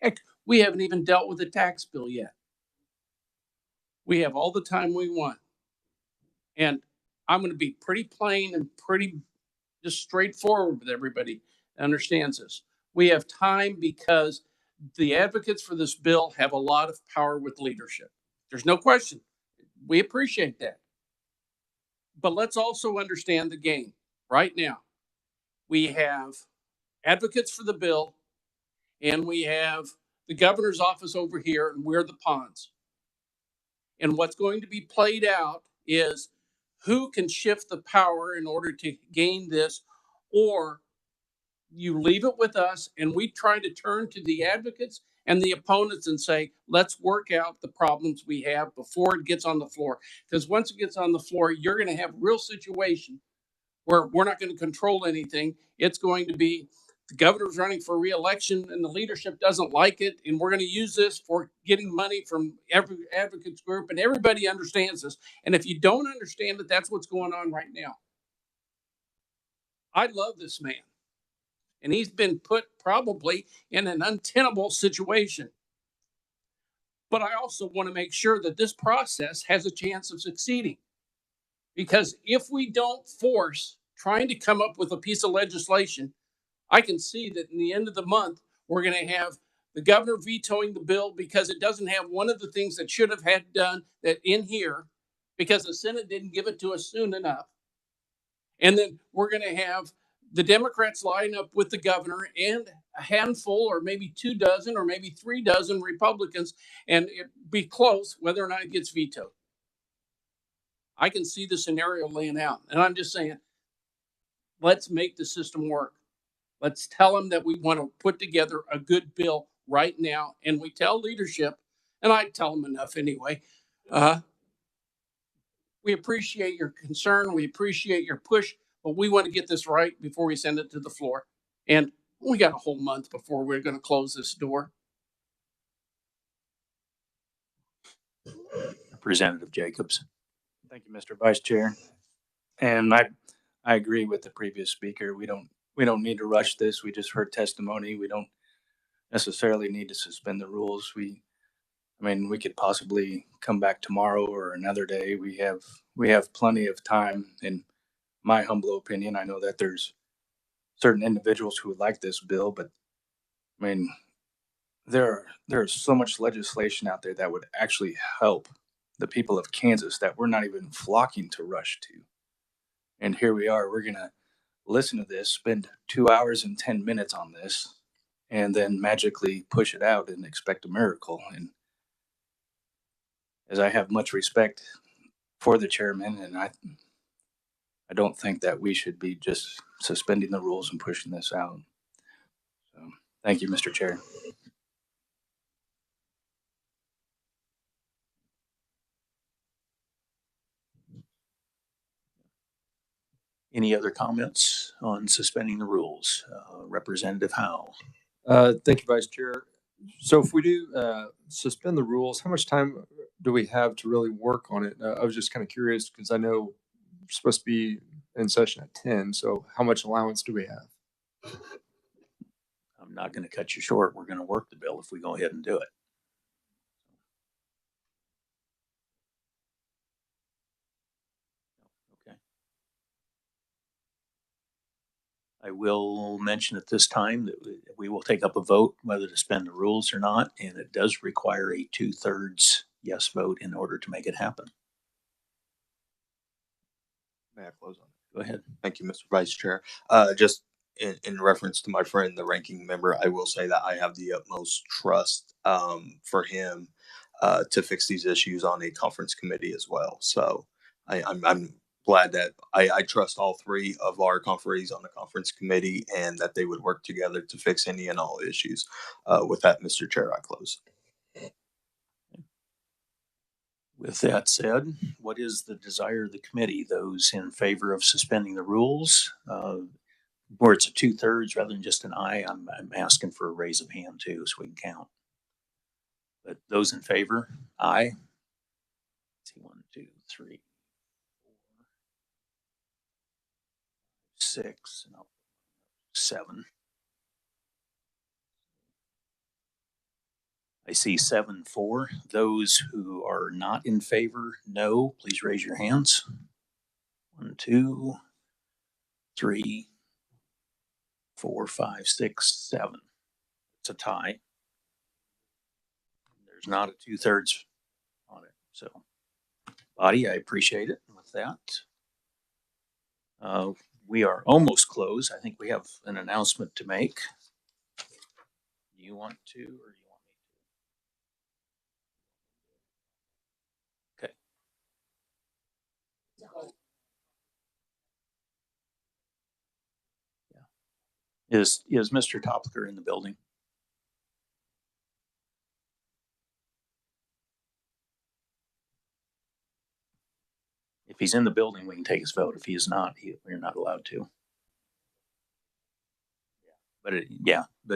Heck, we haven't even dealt with the tax bill yet. We have all the time we want. And I'm going to be pretty plain and pretty just straightforward with everybody that understands this. We have time because the advocates for this bill have a lot of power with leadership. There's no question. We appreciate that. But let's also understand the game right now. We have advocates for the bill, and we have the governor's office over here, and we're the pawns. And what's going to be played out is who can shift the power in order to gain this, or you leave it with us and we try to turn to the advocates and the opponents and say, let's work out the problems we have before it gets on the floor. Because once it gets on the floor, you're going to have a real situation where we're not going to control anything. It's going to be the governor's running for re-election and the leadership doesn't like it. And we're going to use this for getting money from every advocates group, and everybody understands this. And if you don't understand it, that's what's going on right now. I love this man. And he's been put probably in an untenable situation. But I also want to make sure that this process has a chance of succeeding. Because if we don't force trying to come up with a piece of legislation, I can see that in the end of the month, we're going to have the governor vetoing the bill because it doesn't have one of the things that should have had done that in here because the Senate didn't give it to us soon enough. And then we're going to have the Democrats line up with the governor and a handful or maybe 2 dozen or maybe 3 dozen Republicans, and it be close whether or not it gets vetoed. I can see the scenario laying out, and I'm just saying, let's make the system work. Let's tell them that we want to put together a good bill right now, and we tell leadership, and I tell them enough anyway. We appreciate your concern, we appreciate your push, but we want to get this right before we send it to the floor. And we got a whole month before we're going to close this door. Representative Jacobs. Thank you, Mr. Vice Chair. And I agree with the previous speaker. We don't need to rush this. We just heard testimony. We don't necessarily need to suspend the rules. We could possibly come back tomorrow or another day. We have plenty of time. In my humble opinion, I know that there's certain individuals who would like this bill, but I mean, there's so much legislation out there that would actually help the people of Kansas that we're not even flocking to rush to. And here we are, we're going to listen to this, spend 2 hours and 10 minutes on this, and then magically push it out and expect a miracle. And as I have much respect for the chairman, and I don't think that we should be just suspending the rules and pushing this out. So, thank you, Mr. Chair. Any other comments on suspending the rules? Representative Howe. Thank you, Vice Chair. So if we do suspend the rules, how much time do we have to really work on it? I was just kind of curious because I know we're supposed to be in session at 10. So how much allowance do we have? I'm not going to cut you short. We're going to work the bill if we go ahead and do it. Okay. I will mention at this time that we will take up a vote whether to suspend the rules or not, and it does require a 2/3 yes vote in order to make it happen. May I close on it? Go ahead. Thank you, Mr. Vice Chair. Just in reference to my friend, the ranking member, I will say that I have the utmost trust for him to fix these issues on a conference committee as well. So I'm glad that I trust all three of our conferees on the conference committee and that they would work together to fix any and all issues. With that, Mr. Chair, I close. With that said, what is the desire of the committee? Those in favor of suspending the rules, where it's a 2/3 rather than just an aye, I'm asking for a raise of hand too, so we can count. But those in favor, aye. Let's see, 1, 2, 3, 4, 6, no, 7. I see 7-4. Those who are not in favor, no, please raise your hands. 1, 2, 3, 4, 5, 6, 7. It's a tie. There's not a 2/3 on it. So, body, I appreciate it. And with that, we are almost closed. I think we have an announcement to make. Do you want to, or do you want me to? Okay. Yeah. Is Mr. Topliker in the building? If he's in the building, we can take his vote. If he is not, we're not allowed to. But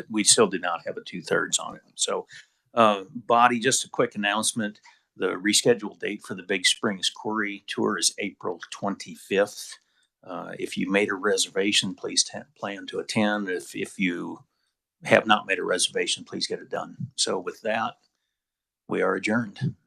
we still did not have a 2/3 on it. So, body, just a quick announcement. The rescheduled date for the Big Springs Quarry Tour is April 25th. If you made a reservation, please plan to attend. If you have not made a reservation, please get it done. So with that, we are adjourned.